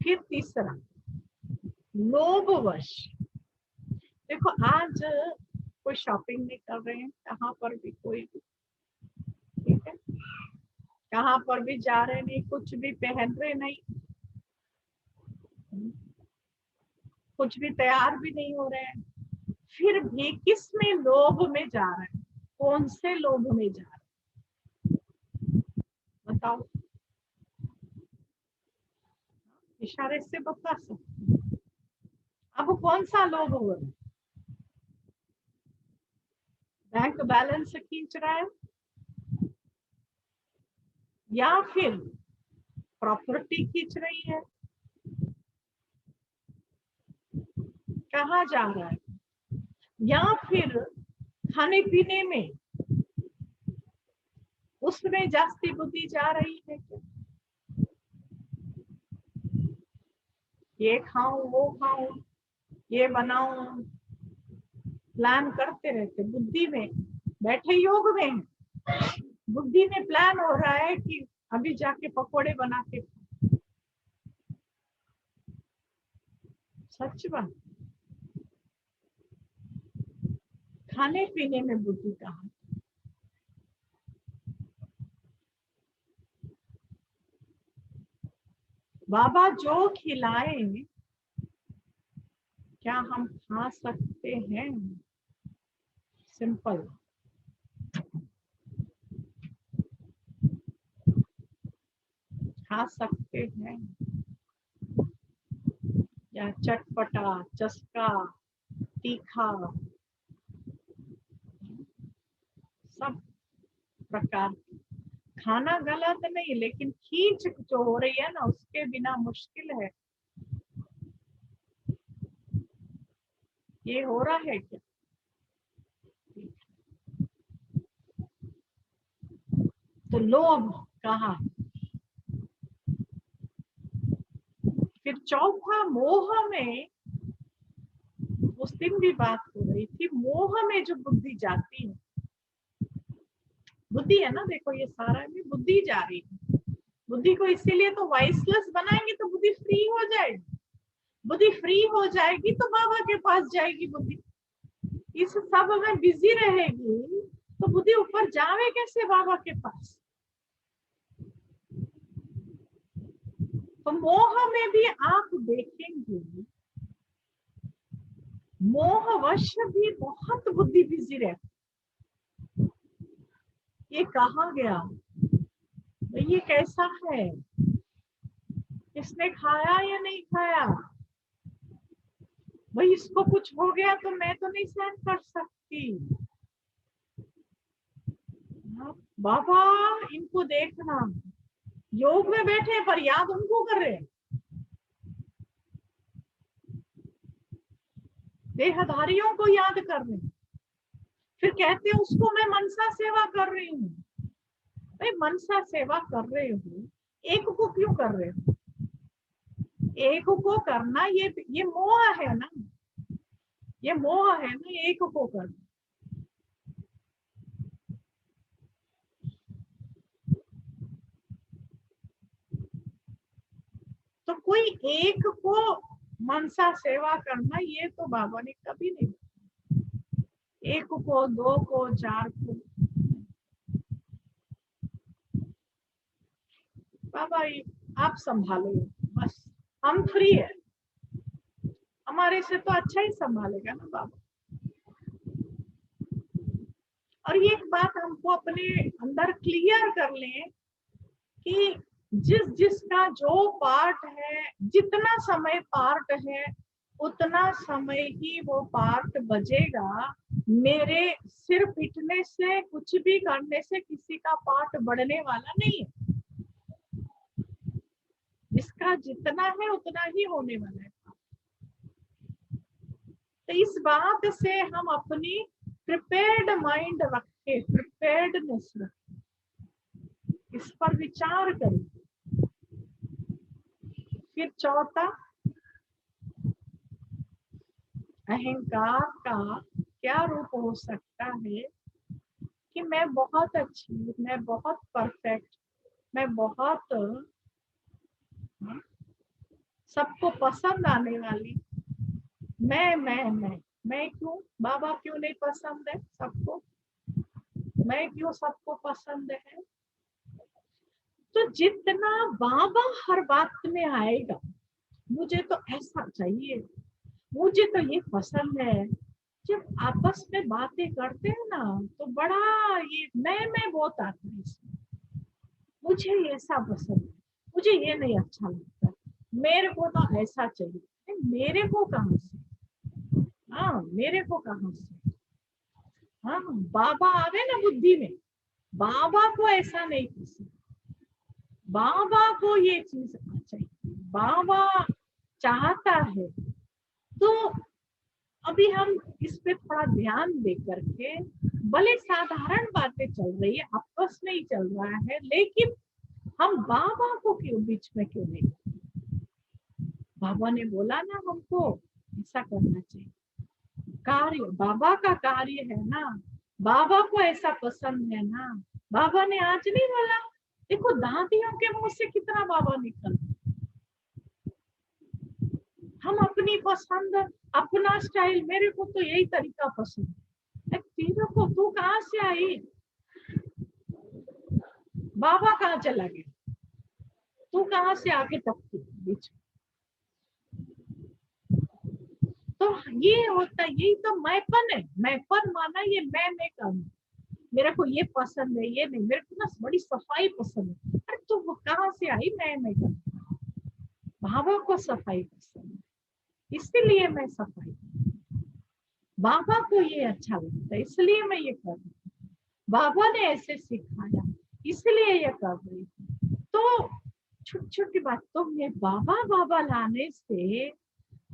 फिर तीसरा लोभवश। देखो आज कोई शॉपिंग नहीं कर रहे हैं, कहाँ पर भी कोई भी, ठीक है, कहाँ पर भी जा रहे नहीं, कुछ भी पहन रहे नहीं, कुछ भी तैयार भी नहीं हो रहे हैं, फिर भी किस में लोभ में जा रहे हैं, कौन से लोभ में जा रहे हैं बताओ, इशारे से बता सकते। अब कौन सा लोभ हो रहा है? बैंक बैलेंस से खींच रहा है, या फिर प्रॉपर्टी खींच रही है? कहाँ जा रहा है? या फिर खाने पीने में उसमें जास्ती बुद्धि जा रही है क्या? ये खाऊं, वो खाऊं, ये बनाऊं, प्लान करते रहते, बुद्धि में बैठे योग में हैं। बुद्धि में प्लान हो रहा है कि अभी जाके पकोड़े बना के, सच बात। खाने पीने में बुद्धि कहाँ? बाबा जो खिलाए क्या हम खा सकते हैं? सिंपल। खा सकते हैं, या चटपटा, चस्का, तीखा, सब प्रकार। खाना गलत नहीं, लेकिन खींच जो हो रही है ना, उसके बिना मुश्किल है। ये हो रहा है क्या? तो लोभ कहाँ? फिर चौथा मोह में, उस दिन भी बात हो रही थी, मोह में जो बुद्धि जाती है, बुद्धि है ना, देखो ये सारा में बुद्धि जा रही है। बुद्धि को इसीलिए तो वाइसलेस बनाएंगे तो बुद्धि फ्री हो जाएगी। बुद्धि फ्री हो जाएगी तो बाबा के पास जाएगी। बुद्धि इस सब में बिजी रहेगी तो बुद्धि ऊपर जावे कैसे बाबा के पास? तो मोह में भी आप देखेंगे, मोहवश भी बहुत बुद्धि बिजी रहती। ये कहाँ गया, ये कैसा है, इसने खाया या नहीं खाया, भाई इसको कुछ हो गया तो मैं तो नहीं सहन कर सकती। बाबा इनको देखना, योग में बैठे पर याद उनको कर रहे हैं, देहधारियों को याद कर रहे हैं। फिर कहते हैं उसको मैं मनसा सेवा कर रही हूँ। भाई मनसा सेवा कर रहे हो, एक को क्यों कर रहे हो? एक को करना ये मोह है ना, ये मोह है ना, एक को करना। तो कोई एक को मनसा सेवा करना, ये तो बाबा ने कभी नहीं। एक को, दो को, चार को, बाबा आप संभालो बस, हम फ्री है, हमारे से तो अच्छा ही संभालेगा ना बाबा। और ये एक बात हमको अपने अंदर क्लियर कर लें कि जिसका जो पार्ट है, जितना समय पार्ट है, उतना समय ही वो पार्ट बजेगा। मेरे सिर पीटने से, कुछ भी करने से किसी का पार्ट बढ़ने वाला नहीं है। जिसका जितना है उतना ही होने वाला है। तो इस बात से हम अपनी प्रिपेयर्ड माइंड रखें, प्रिपेयर्डनेस रखें, इस पर विचार करें। फिर चौथा, अहंकार का क्या रूप हो सकता है कि मैं बहुत अच्छी, मैं बहुत परफेक्ट, मैं बहुत सबको पसंद आने वाली, मैं क्यों, बाबा क्यों नहीं पसंद है सबको, मैं क्यों सबको पसंद है? तो जितना बाबा हर बात में आएगा, मुझे तो ऐसा चाहिए, मुझे तो ये पसंद है, जब आपस में बातें करते हैं ना तो बड़ा ये मैं बहुत आता है इसमें। मुझे ऐसा पसंद है, मुझे ये नहीं अच्छा लगता, मेरे को तो ऐसा चाहिए। मेरे को कहाँ से? हाँ मेरे को कहाँ से, हाँ बाबा आवे ना बुद्धि में, बाबा को ऐसा नहीं पसंद, बाबा को ये चीज चाहिए, बाबा चाहता है। तो अभी हम इस पे थोड़ा ध्यान दे करके, भले साधारण बातें चल रही है, आपस में ही चल रहा है, लेकिन हम बाबा को क्यों बीच में क्यों नहीं, बाबा ने बोला ना हमको ऐसा करना चाहिए, कार्य बाबा का कार्य है ना, बाबा को ऐसा पसंद है ना। बाबा ने आज नहीं बोला, देखो दादियों के मुंह से कितना बाबा निकल, हम अपनी पसंद, अपना स्टाइल, मेरे को तो यही तरीका पसंद है, तेरे को तू कहाँ से आई, बाबा कहाँ चला गया, तू कहाँ से आके टपकी बीच। तो ये होता है, यही तो मैंपन है, मैंपन माना ये मैं करूँ, मेरे को ये पसंद है, ये नहीं, मेरे को ना बड़ी सफाई पसंद है, अरे तू वो कहाँ से आई, मैं करूँ, बाबा को सफाई पसंद है इसलिए मैं सफाई, बाबा को ये अच्छा लगता है इसलिए मैं ये कर रही हूँ, बाबा ने ऐसे सिखाया इसलिए ये कर रही हूँ। तो छोटी छोटी बातों में बाबा बाबा लाने से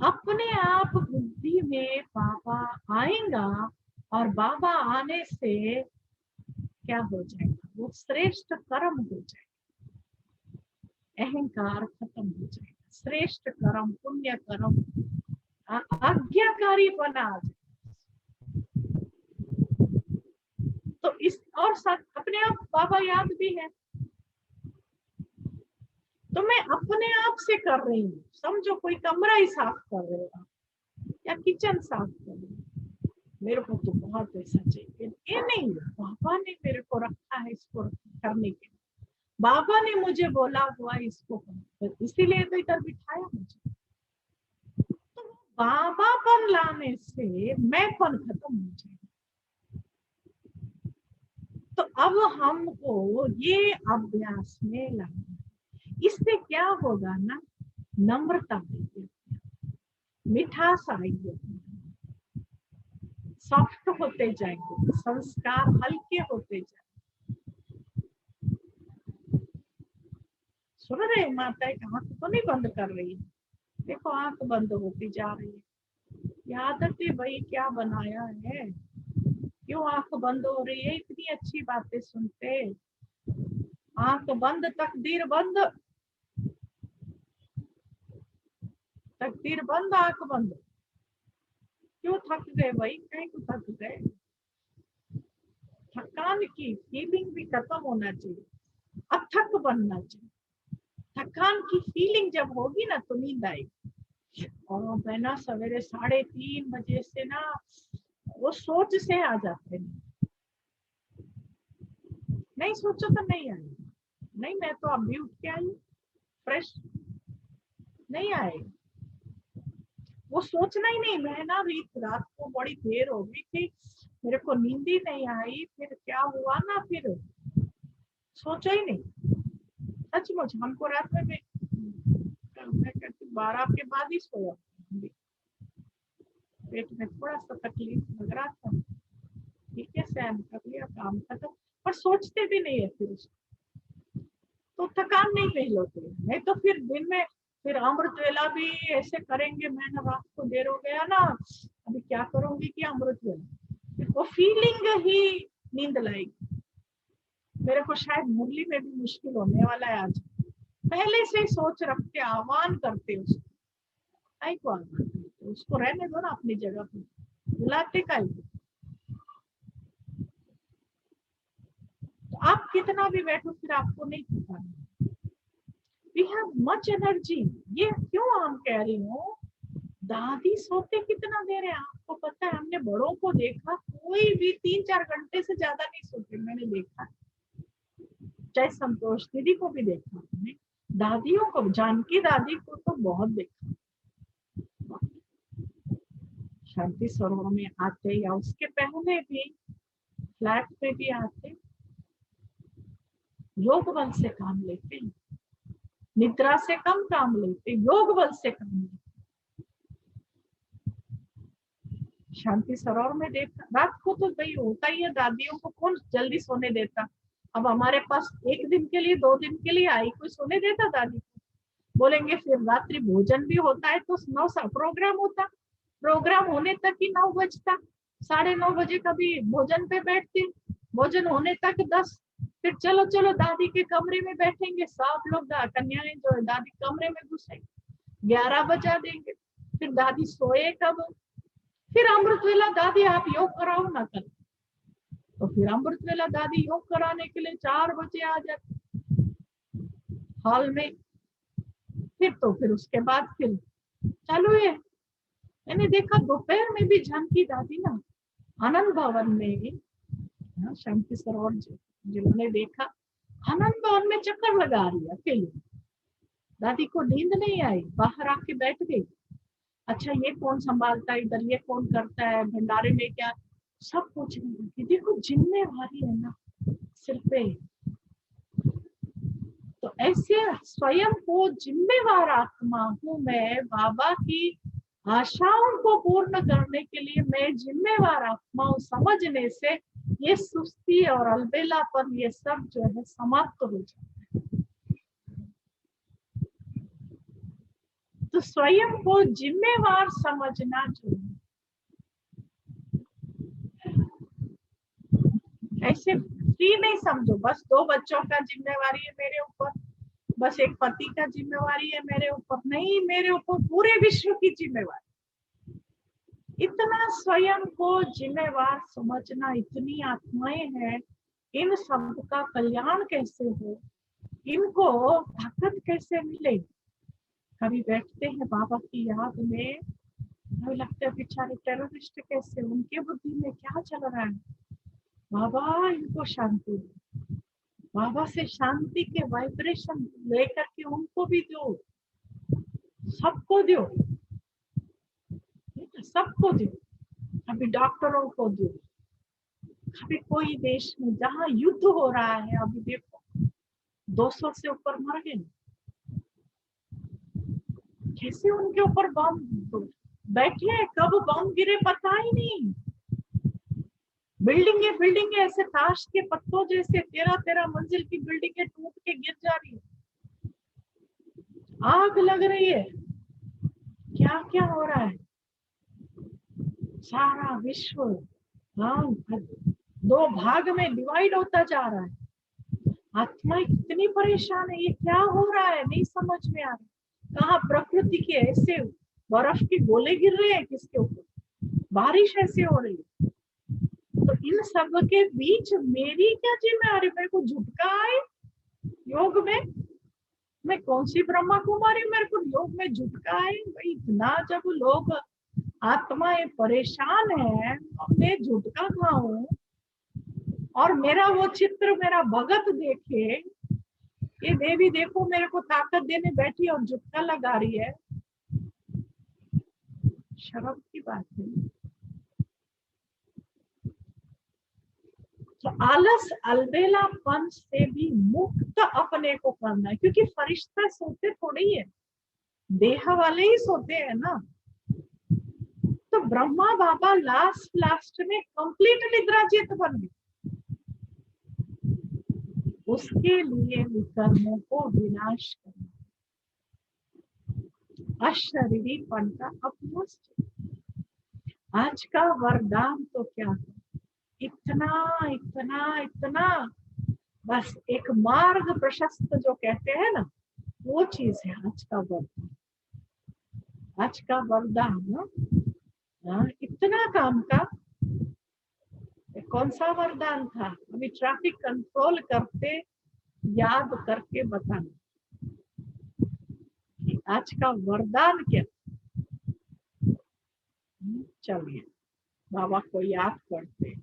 अपने आप बुद्धि में बाबा आएगा, और बाबा आने से क्या हो जाएगा, वो श्रेष्ठ कर्म हो जाएगा, अहंकार खत्म हो जाएगा, श्रेष्ठ कर्म, पुण्य कर्म, आज्ञाकारी बना जाए। तो इस और साथ अपने आप बाबा याद भी है, तो मैं अपने आप से कर रही हूँ, समझो कोई कमरा ही साफ कर रहे हो या किचन साफ कर रहे हो, मेरे को तो बहुत ऐसा चाहिए, ये नहीं, बाबा ने मेरे को रखा है इसको करने के लिए, बाबा ने मुझे बोला हुआ इसको कर, इसीलिए तो इधर बिठाया मुझे। तो बाबापन लाने से मैंपन खत्म हो जाएगा। तो अब हमको ये अभ्यास में लाना, इससे क्या होगा ना, नम्रता आएगी, मिठास आएगी, सॉफ्ट होते जाएंगे, संस्कार हल्के होते जाएंगे। सुन रहे माता, एक आंख तो नहीं बंद कर रही है, देखो आंख बंद होती जा रही है, ये आदत है भाई, क्या बनाया है, क्यों आंख बंद हो रही है, इतनी अच्छी बातें सुनते, आंख बंद, तकदीर बंद, तकदीर बंद, आंख बंद, क्यों थक गए भाई, कहीं को थक गए, थकान की फीलिंग भी खत्म होना चाहिए, अथक बनना चाहिए, थकान की फीलिंग जब होगी ना तो नींद आएगी। और मैं ना सवेरे 3:30 बजे से ना वो सोच से आ जाते हैं, नहीं सोचो तो नहीं आएगी, नहीं मैं तो अभी उठ के आई फ्रेश, नहीं आएगी, वो सोचना ही नहीं, मैं ना रात को बड़ी देर हो गई थी, मेरे को नींद ही नहीं आई, फिर क्या हुआ ना, फिर सोचा ही नहीं, सचमुच हमको रात में मैं कहती 12 के बाद ही सोया, पेट में थोड़ा सा तकलीफ लग रहा था, ठीक है सहन कर लिया, काम खत्म, पर सोचते भी नहीं है फिर उसको, तो थकान नहीं फील होती है, नहीं तो फिर दिन में फिर अमृत वेला भी ऐसे करेंगे, मैंने रात को देर हो गया ना, अभी क्या करूंगी कि अमृत वेला, वो फीलिंग ही नींद लाएगी, मेरे को शायद मुरली में भी मुश्किल होने वाला है आज, पहले से ही सोच रखते, आह्वान करते उसको, आई को आह्वान करते, उसको रहने दो ना अपनी जगह पे, बुलाते का ही, तो आप कितना भी बैठो फिर आपको नहीं थकाना, वी हैव मच एनर्जी, ये क्यों हम कह रही हूँ, दादी सोते कितना देर है आपको पता है, हमने बड़ों को देखा कोई भी 3-4 घंटे से ज्यादा नहीं सोते, मैंने देखा, चाहे संतोष दीदी को भी देखा हमने, दादियों को, जानकी दादी को तो बहुत देखा, शांति सरोवर में आते या उसके पहले भी फ्लैट पे भी आते, योग बल से काम लेते, निद्रा से कम काम लेते, योग बल से काम लेते, शांति सरोवर में देखा, रात को तो भाई होता ही है, दादियों को कौन जल्दी सोने देता। अब हमारे पास एक दिन के लिए 2 दिन के लिए आई, कोई सोने देता दादी को? बोलेंगे फिर रात्रि भोजन भी होता है तो 9 सा प्रोग्राम होता, प्रोग्राम होने तक ही 9 बजता, 9:30 बजे कभी भोजन पे बैठते, भोजन होने तक 10, फिर चलो चलो दादी के कमरे में बैठेंगे, सब लोग कन्याएं जो है दादी कमरे में घुसेंगे, 11 बजा देंगे, फिर दादी सोए कब, फिर अमृत वेला दादी आप योग कराओ ना कर, तो फिर अमृत वेला दादी योग कराने के लिए 4 बजे आ जाती हॉल में। फिर उसके बाद फिर चालू है। मैंने देखा दोपहर में भी झांकी दादी ना आनंद भवन में, शांति सरोवर जिन्होंने देखा, आनंद भवन में चक्कर लगा रही है अकेली। दादी को नींद नहीं आई, बाहर आके बैठ गई। अच्छा ये कौन संभालता है इधर, ये कौन करता है, भंडारे में क्या, सब पूछ रही थी। देखो जिम्मेवारी है ना सिर पे, तो ऐसे स्वयं को जिम्मेवार आत्मा हूँ मैं, बाबा की आशाओं को पूर्ण करने के लिए मैं जिम्मेवार आत्मा हूँ, समझने से ये सुस्ती और अलबेलापन ये सब जो है समाप्त हो जाता है। तो स्वयं को जिम्मेवार समझना चाहिए। ऐसे फ्री नहीं समझो, बस 2 बच्चों का जिम्मेवारी है मेरे ऊपर, बस एक पति का जिम्मेवारी है मेरे ऊपर, नहीं, मेरे ऊपर पूरे विश्व की जिम्मेवारी। इतना स्वयं को जिम्मेवार समझना, इतनी आत्माएं हैं, इन सब का कल्याण कैसे हो, इनको ताकत कैसे मिले। कभी बैठते हैं बाबा की याद में, हमें लगता है बेचारे टेररिस्ट कैसे, उनके बुद्धि में क्या चल रहा है, बाबा इनको शांति दो, बाबा से शांति के वाइब्रेशन लेकर के उनको भी दो, सबको दो, सबको दो, अभी डॉक्टरों को दो। अभी कोई देश में जहां युद्ध हो रहा है, अभी देखो 200 से ऊपर मर गए, कैसे उनके ऊपर बम बैठे, कब बम गिरे पता ही नहीं। बिल्डिंगे ऐसे ताश के पत्तों जैसे 13 मंजिल की बिल्डिंगे टूट के गिर जा रही है, आग लग रही है, क्या क्या हो रहा है। सारा विश्व 2 भाग में डिवाइड होता जा रहा है। आत्मा कितनी परेशान है, ये क्या हो रहा है नहीं समझ में आ रहा। कहाँ प्रकृति के ऐसे बर्फ के गोले गिर रहे हैं, किसके ऊपर बारिश ऐसे हो रही है। तो इन सब के बीच मेरी क्या जिम्मेदारी, मेरे को झुटका है योग में, मैं कौन सी ब्रह्मा कुमारी, मेरे को योग में झुटका है भाई। इतना जब लोग आत्माएं परेशान है, मैं झुटका खाऊं और मेरा वो चित्र मेरा भगत देखे, ये देवी देखो मेरे को ताकत देने बैठी और झुटका लगा रही है, शर्म की बात है। तो आलस अलबेलापन से भी मुक्त अपने को करना है, क्योंकि फरिश्ता सोते थोड़ी है, देह वाले ही सोते हैं ना। तो ब्रह्मा बाबा लास्ट में कंप्लीट निद्राजित बन गए, उसके लिए विकर्मों को विनाश करना, अशरीरीपन का अभ्यास। आज का वरदान तो क्या है, इतना इतना इतना, बस एक मार्ग प्रशस्त जो कहते हैं ना, वो चीज है आज का वरदान। आज का वरदान इतना काम का। कौन सा वरदान था, अभी ट्रैफिक कंट्रोल करते याद करके बताना आज का वरदान क्या। चलिए बाबा को याद करते हैं।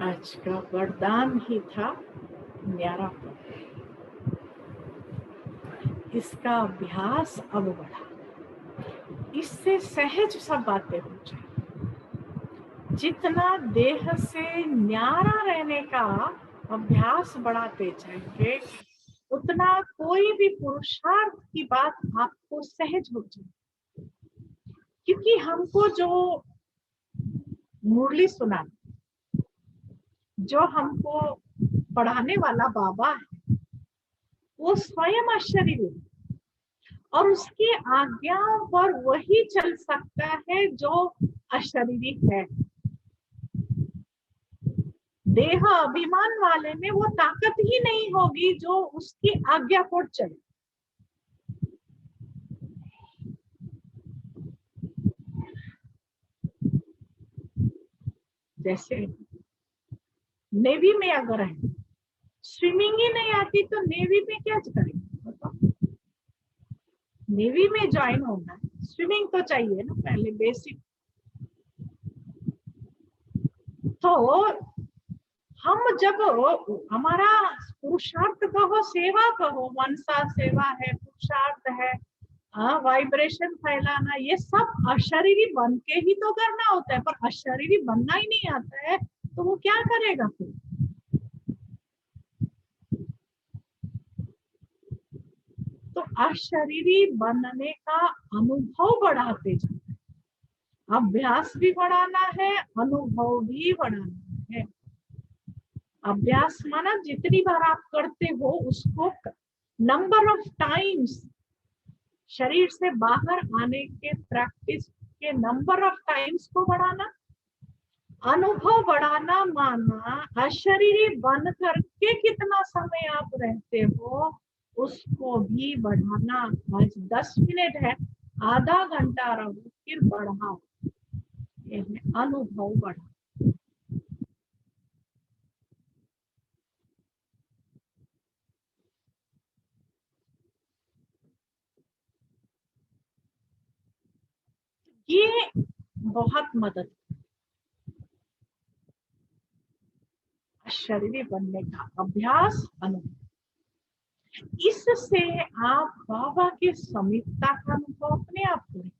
आज का वरदान ही था न्यारापन। इसका अभ्यास अब बढ़ा, इससे सहज सब बातें हो जाए। जितना देह से न्यारा रहने का अभ्यास बढ़ाते जाएंगे, उतना कोई भी पुरुषार्थ की बात आपको सहज हो जाए। क्योंकि हमको जो मुरली सुना, जो हमको पढ़ाने वाला बाबा है, वो स्वयं अशरीरी और उसकी आज्ञाओं पर वही चल सकता है जो अशरीरी है। देह अभिमान वाले में वो ताकत ही नहीं होगी जो उसकी आज्ञा पर चले। जैसे नेवी में अगर है, स्विमिंग ही नहीं आती तो नेवी में क्या करेंगे बताओ? नेवी में ज्वाइन होना है, स्विमिंग तो चाहिए ना पहले बेसिक। तो हम जब हमारा पुरुषार्थ कहो, सेवा कहो, मनसा सेवा है, पुरुषार्थ है, वाइब्रेशन फैलाना, ये सब अशरीरी बन के ही तो करना होता है। पर अशरीरी बनना ही नहीं आता है तो वो क्या करेगा फिर? तो अशरीरी बनने का अनुभव बढ़ाते जाना है। अभ्यास भी बढ़ाना है, अनुभव भी बढ़ाना है। अभ्यास माना जितनी बार आप करते हो उसको नंबर ऑफ टाइम्स, शरीर से बाहर आने के प्रैक्टिस के नंबर ऑफ टाइम्स को बढ़ाना। अनुभव बढ़ाना माना अशरीरी बन करके कितना समय आप रहते हो उसको भी बढ़ाना। आज 10 मिनट है, आधा घंटा रहो, फिर बढ़ाओ। अनुभव बढ़ा। ये बहुत मदद, शरीर बनने का अभ्यास, अनुभव। इससे आप बाबा के समीपता का अनुभव अपने आप करें।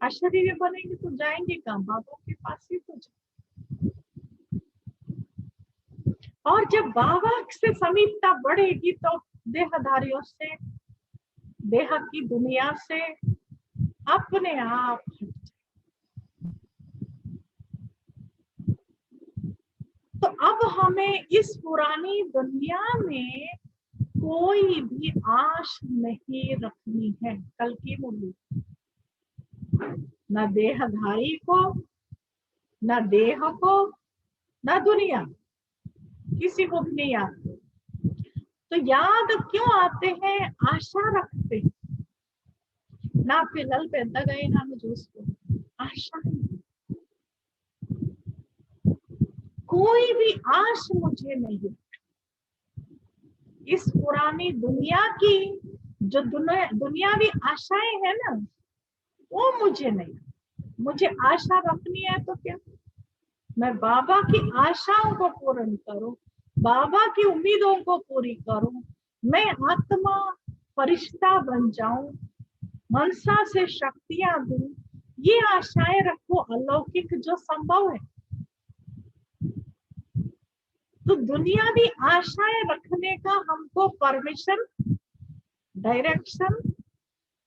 अशरीर बनेंगे तो जाएंगे कहाँ? बाबा के पास ही तो जाएंगे। और जब बाबा से समीपता बढ़ेगी तो देहधारियों से, देह की दुनिया से अपने आप। तो अब हमें इस पुरानी दुनिया में कोई भी आश नहीं रखनी है। कल की मुरली, न देहधारी को, न देह को, न दुनिया, किसी को भी नहीं आते। तो याद क्यों आते हैं? आशा रखते हैं। ना पिलल పెద్దగైనా చూసుకో, आशा नहीं। कोई भी आश मुझे नहीं। इस पुरानी दुनिया की जो दुनियावी आशाएं है ना, वो मुझे नहीं। मुझे आशा रखनी है तो क्या, मैं बाबा की आशाओं को पूर्ण करूं, बाबा की उम्मीदों को पूरी करूं, मैं आत्मा फरिश्ता बन जाऊं, मनसा से शक्तियां दूं। ये आशाएं रखो, अलौकिक जो संभव है। तो दुनियावी आशाएं रखने का हमको परमिशन, डायरेक्शन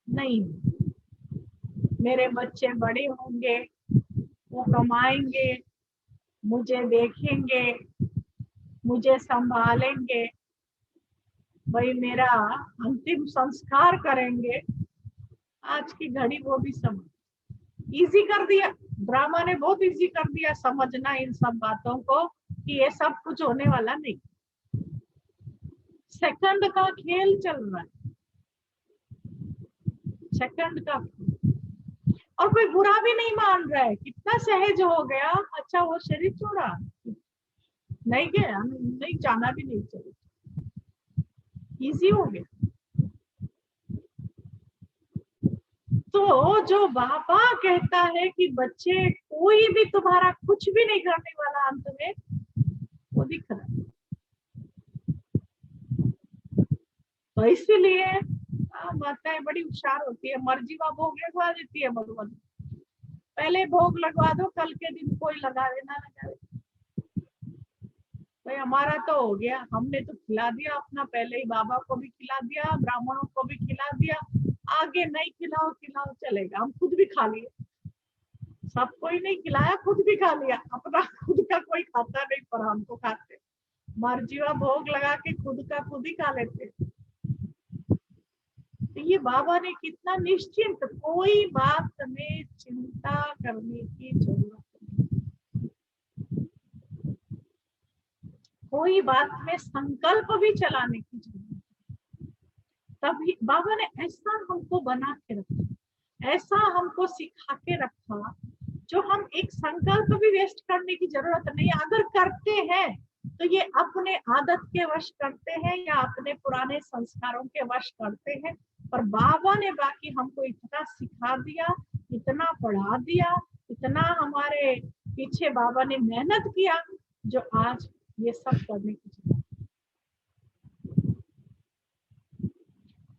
नहीं। मेरे बच्चे बड़े होंगे, वो कमाएंगे, मुझे देखेंगे, मुझे संभालेंगे, भाई मेरा अंतिम संस्कार करेंगे। आज की घड़ी वो भी समझ इजी कर दिया, ड्रामा ने बहुत इजी कर दिया समझना इन सब बातों को कि ये सब कुछ होने वाला नहीं। सेकंड का खेल चल रहा है, सेकंड का। और कोई बुरा भी नहीं मान रहा है, कितना सहज हो गया। अच्छा वो शरीर छोड़ा, नहीं गया, नहीं जाना भी नहीं चाहिए, इजी हो गया। तो जो बाबा कहता है कि बच्चे कोई भी तुम्हारा कुछ भी नहीं करने वाला अंत में, वो दिख रहा है। तो इसीलिए माताएं बड़ी हुशियार होती है, मर्जी व भोग लगवा देती है भगवान। पहले भोग लगवा दो, कल के दिन कोई लगा देना लगा दे। भाई हमारा तो हो गया, हमने तो खिला दिया अपना, पहले ही बाबा को भी खिला दिया, ब्राह्मणों को भी खिला दिया, आगे नहीं खिलाओ खिलाओ चलेगा, हम खुद भी खा लिए। सब कोई नहीं खिलाया, खुद भी खा लिया, अपना खुद का कोई खाता नहीं पर हमको खाते, मर्जी व भोग लगा के खुद का खुद ही खा लेते। तो ये बाबा ने कितना निश्चिंत, कोई बात में चिंता करने की जरूरत नहीं, कोई बात में संकल्प भी चलाने की जरूरत नहीं। तभी बाबा ने ऐसा हमको बना के रखा, ऐसा हमको सिखा के रखा, जो हम एक संकल्प भी वेस्ट करने की जरूरत नहीं। अगर करते हैं तो ये अपने आदत के वश करते हैं या अपने पुराने संस्कारों के वश करते हैं। पर बाबा ने बाकी हमको इतना सिखा दिया, इतना पढ़ा दिया, इतना हमारे पीछे बाबा ने मेहनत किया, जो आज ये सब करने की जरूरत।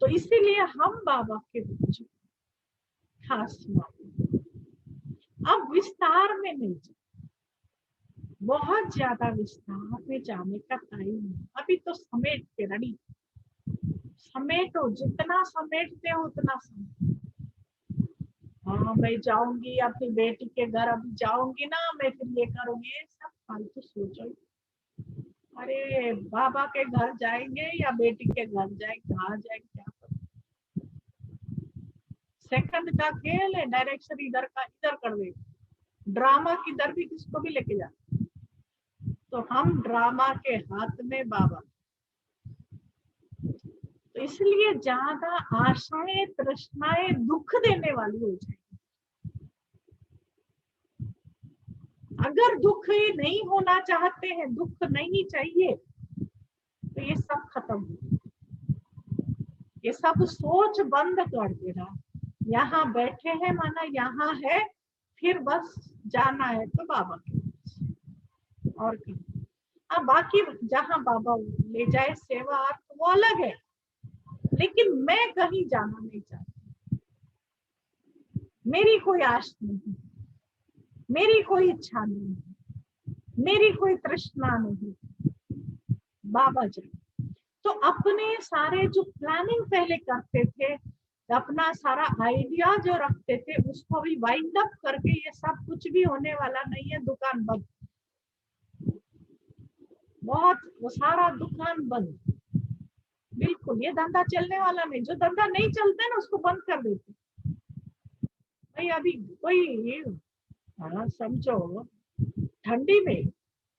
तो इसीलिए हम बाबा के बच्चे खास बात। अब विस्तार में नहीं जाए, बहुत ज्यादा विस्तार में जाने का टाइम है, अभी तो समेट के रड़ी, समेटो, जितना समेटते हो उतना समेटो। हाँ मैं जाऊंगी अपनी बेटी के घर, अभी जाऊंगी ना मैं, फिर ये करूंगी, सब फालतू सोचो। अरे बाबा के घर जाएंगे या बेटी के घर जाएंगे, कहाँ जाएंगे, क्या करें। सेकंड का खेल है, डायरेक्शन इधर का इधर कर दे, ड्रामा किधर भी किसको भी लेके जा। तो हम ड्रामा के हाथ में बाबा। तो इसलिए ज्यादा आशाएं तृष्णाएं दुख देने वाली हो जाएगी। अगर दुख ही नहीं होना चाहते हैं, दुख नहीं चाहिए, तो ये सब खत्म हो, ये सब सोच बंद कर देना। यहाँ बैठे हैं माना यहाँ है, फिर बस जाना है तो बाबा के पास और कहीं। अब बाकी जहाँ बाबा ले जाए सेवा अर्थ वो अलग है, लेकिन मैं कहीं जाना नहीं चाहती, मेरी कोई आश नहीं, मेरी कोई इच्छा नहीं, मेरी कोई तृष्णा नहीं, बाबा जाए। तो अपने सारे जो प्लानिंग पहले करते थे, अपना सारा आइडिया जो रखते थे, उसको भी वाइंड अप करके ये सब कुछ भी होने वाला नहीं है, दुकान बंद, बहुत वो सारा दुकान बंद, बिल्कुल ये धंधा चलने वाला नहीं। जो धंधा नहीं चलता है ना उसको बंद कर देते। भाई अभी कोई समझो ठंडी में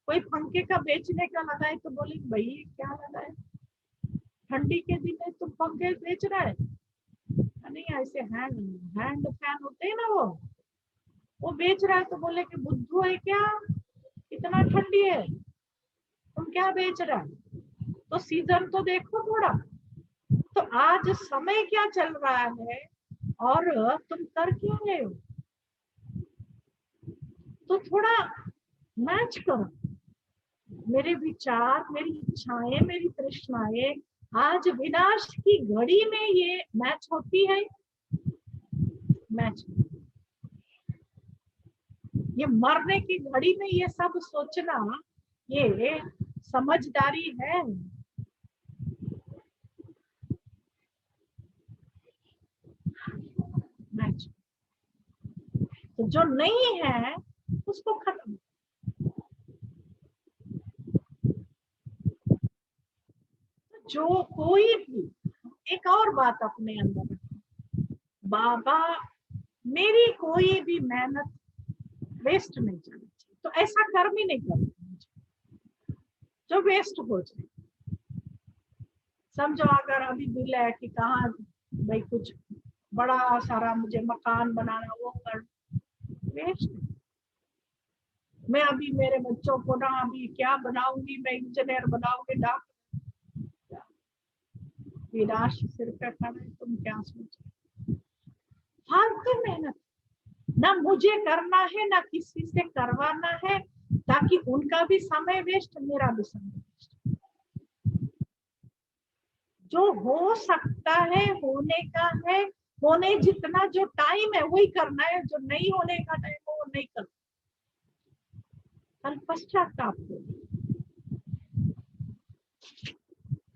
कोई पंखे का बेचने का लगाए तो बोले भाई क्या लगा है, ठंडी के दिन में तुम पंखे बेच रहा है। नहीं ऐसे हैंड फैन होते हैं ना, वो बेच रहा है, तो बोले कि बुद्धू है क्या, इतना ठंडी है तुम क्या बेच रहा है, तो सीजन तो देखो थोड़ा। तो आज समय क्या चल रहा है और तुम कर क्या रहे हो, तो थोड़ा मैच करो। मेरे विचार, मेरी इच्छाएं, मेरी तृष्णाएं आज विनाश की घड़ी में ये मैच होती है, मैच, ये मरने की घड़ी में ये सब सोचना, ये समझदारी है। मैच तो जो नहीं है उसको खत्म। जो कोई भी, एक और बात अपने अंदर रखें, बाबा मेरी कोई भी मेहनत वेस्ट नहीं जानी चाहिए, तो ऐसा कर्म ही नहीं करना मुझे जो वेस्ट हो जाए। समझो अगर अभी दिल है कि कहाँ भाई कुछ बड़ा सारा मुझे मकान बनाना, वो कर वेस्ट। मैं अभी मेरे बच्चों को ना अभी क्या बनाऊंगी, मैं इंजीनियर बनाऊंगी, डॉक्टर, विनाश सिर पे खड़ा है, तुम क्या सोचो? फालतू मेहनत ना मुझे करना है ना किसी से करवाना है, ताकि उनका भी समय वेस्ट, मेरा भी समय वेस्ट। जो हो सकता है, होने का है, होने जितना जो टाइम है वही करना है, जो नहीं होने का टाइम है वो नहीं करना। कल पश्चाताप हो,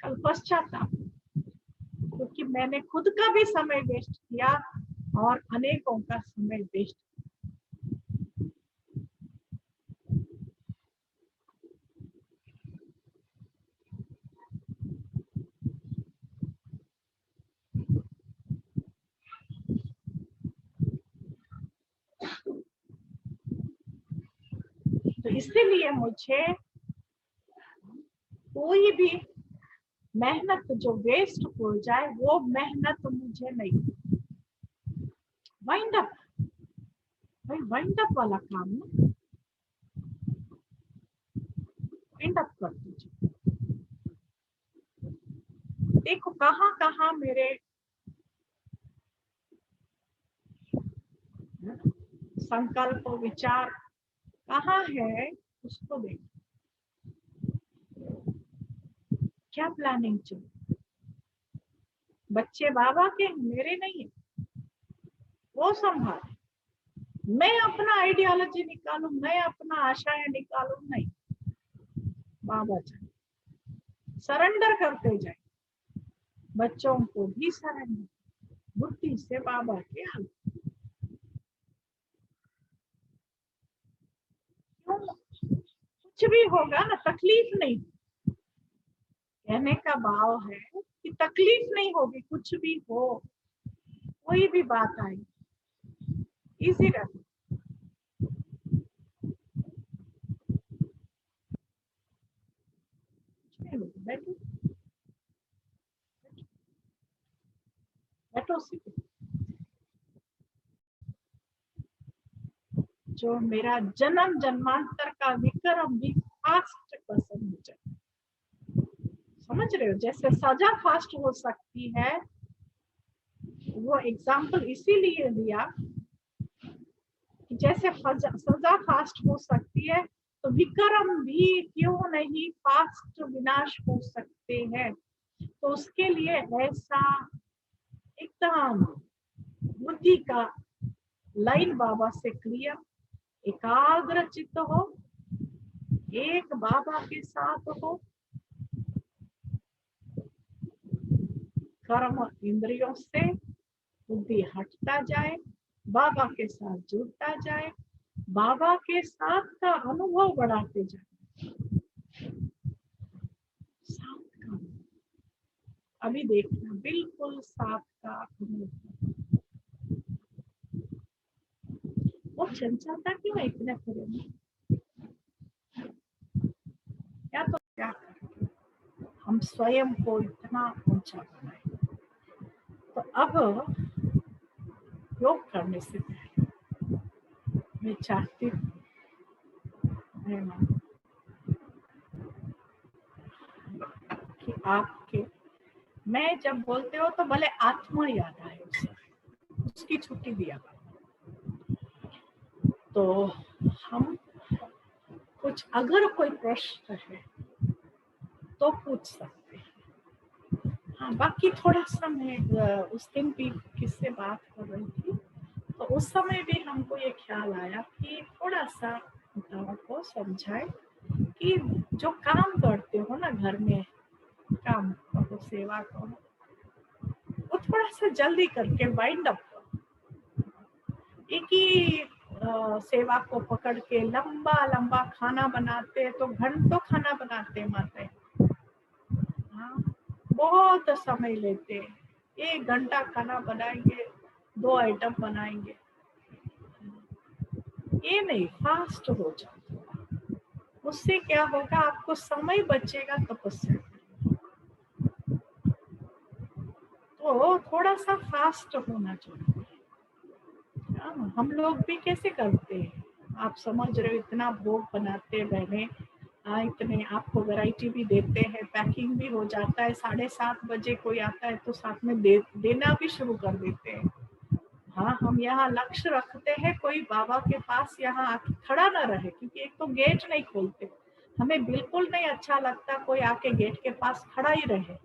कल पश्चाताप, क्योंकि मैंने खुद का भी समय वेस्ट किया और अनेकों का समय वेस्ट। तो इसीलिए मुझे कोई भी मेहनत जो वेस्ट हो जाए वो मेहनत मुझे नहीं। वाइंड अप, भाई वाइंड अप वाला काम ना, वाइंड अप कर दीजिए। देखो कहाँ कहाँ मेरे संकल्प विचार कहाँ है, उसको देखो। क्या प्लानिंग चल, बच्चे बाबा के मेरे नहीं है, वो संभाल। मैं अपना आइडियोलॉजी निकालू, मैं अपना आशाएं निकालू, नहीं, बाबा जाए सरेंडर करते जाए, बच्चों को भी सरेंडर, बुद्धि से बाबा के हाल। कुछ भी होगा ना, तकलीफ नहीं, कहने का भाव है कि तकलीफ नहीं होगी, कुछ भी हो, कोई भी बात आई, इजी रहे। बैठो बैठो, जो मेरा जन्म जन्मांतर का विक्रम भी फास्ट पसंद हो जाए। समझ रहे हो, जैसे सजा फास्ट हो सकती है, वो एग्जाम्पल इसीलिए दिया कि जैसे सजा फास्ट हो सकती है, तो विक्रम भी क्यों नहीं फास्ट विनाश हो सकते हैं। तो उसके लिए ऐसा एकदम बुद्धि का लाइन बाबा से क्लियर, एकाग्र चित्त हो, एक बाबा के साथ हो, कर्म इंद्रियों से बुद्धि हटता जाए, बाबा के साथ जुड़ता जाए, बाबा के साथ का अनुभव बढ़ाते जाए। साथ का अभी देखना, बिल्कुल साथ का अनुभव। वो चंचलता क्यों है इतने करेंगे, या तो क्या करें, हम स्वयं को इतना ऊंचा बनाए। तो अब योग करने से पहले मैं चाहती हूँ कि आपके, मैं जब बोलते हो तो भले आत्मा याद आए, उसकी छुट्टी दिया। तो हम कुछ, अगर कोई प्रश्न है तो पूछ सकते हैं। हाँ, बाकी थोड़ा सा मैं उस दिन भी किससे बात कर रही थी, तो उस समय भी हमको ये ख्याल आया कि थोड़ा सा माताओं को समझाए कि जो काम करते हो ना घर में, काम करो, सेवा करो, वो थोड़ा सा जल्दी करके वाइंड अप करो। एक ही सेवा को पकड़ के लंबा लंबा खाना बनाते तो घंटों खाना बनाते माते। हाँ, बहुत समय लेते हैं। 1 घंटा खाना बनाएंगे, 2 आइटम बनाएंगे। ये नहीं, फास्ट हो जाओ। उससे क्या होगा, आपको समय बचेगा तपस्या करने। तो थोड़ा सा फास्ट होना चाहिए। हाँ, हम लोग भी कैसे करते हैं, आप समझ रहे हो, इतना भोग बनाते हैं बहने। इतने आपको वैरायटी भी देते हैं, पैकिंग भी हो जाता है, 7:30 बजे कोई आता है तो साथ में देना भी शुरू कर देते हैं। हाँ, हम यहाँ लक्ष्य रखते हैं कोई बाबा के पास यहाँ आके खड़ा ना रहे, क्योंकि एक तो गेट नहीं खोलते। हमें बिल्कुल नहीं अच्छा लगता कोई आके गेट के पास खड़ा ही रहे।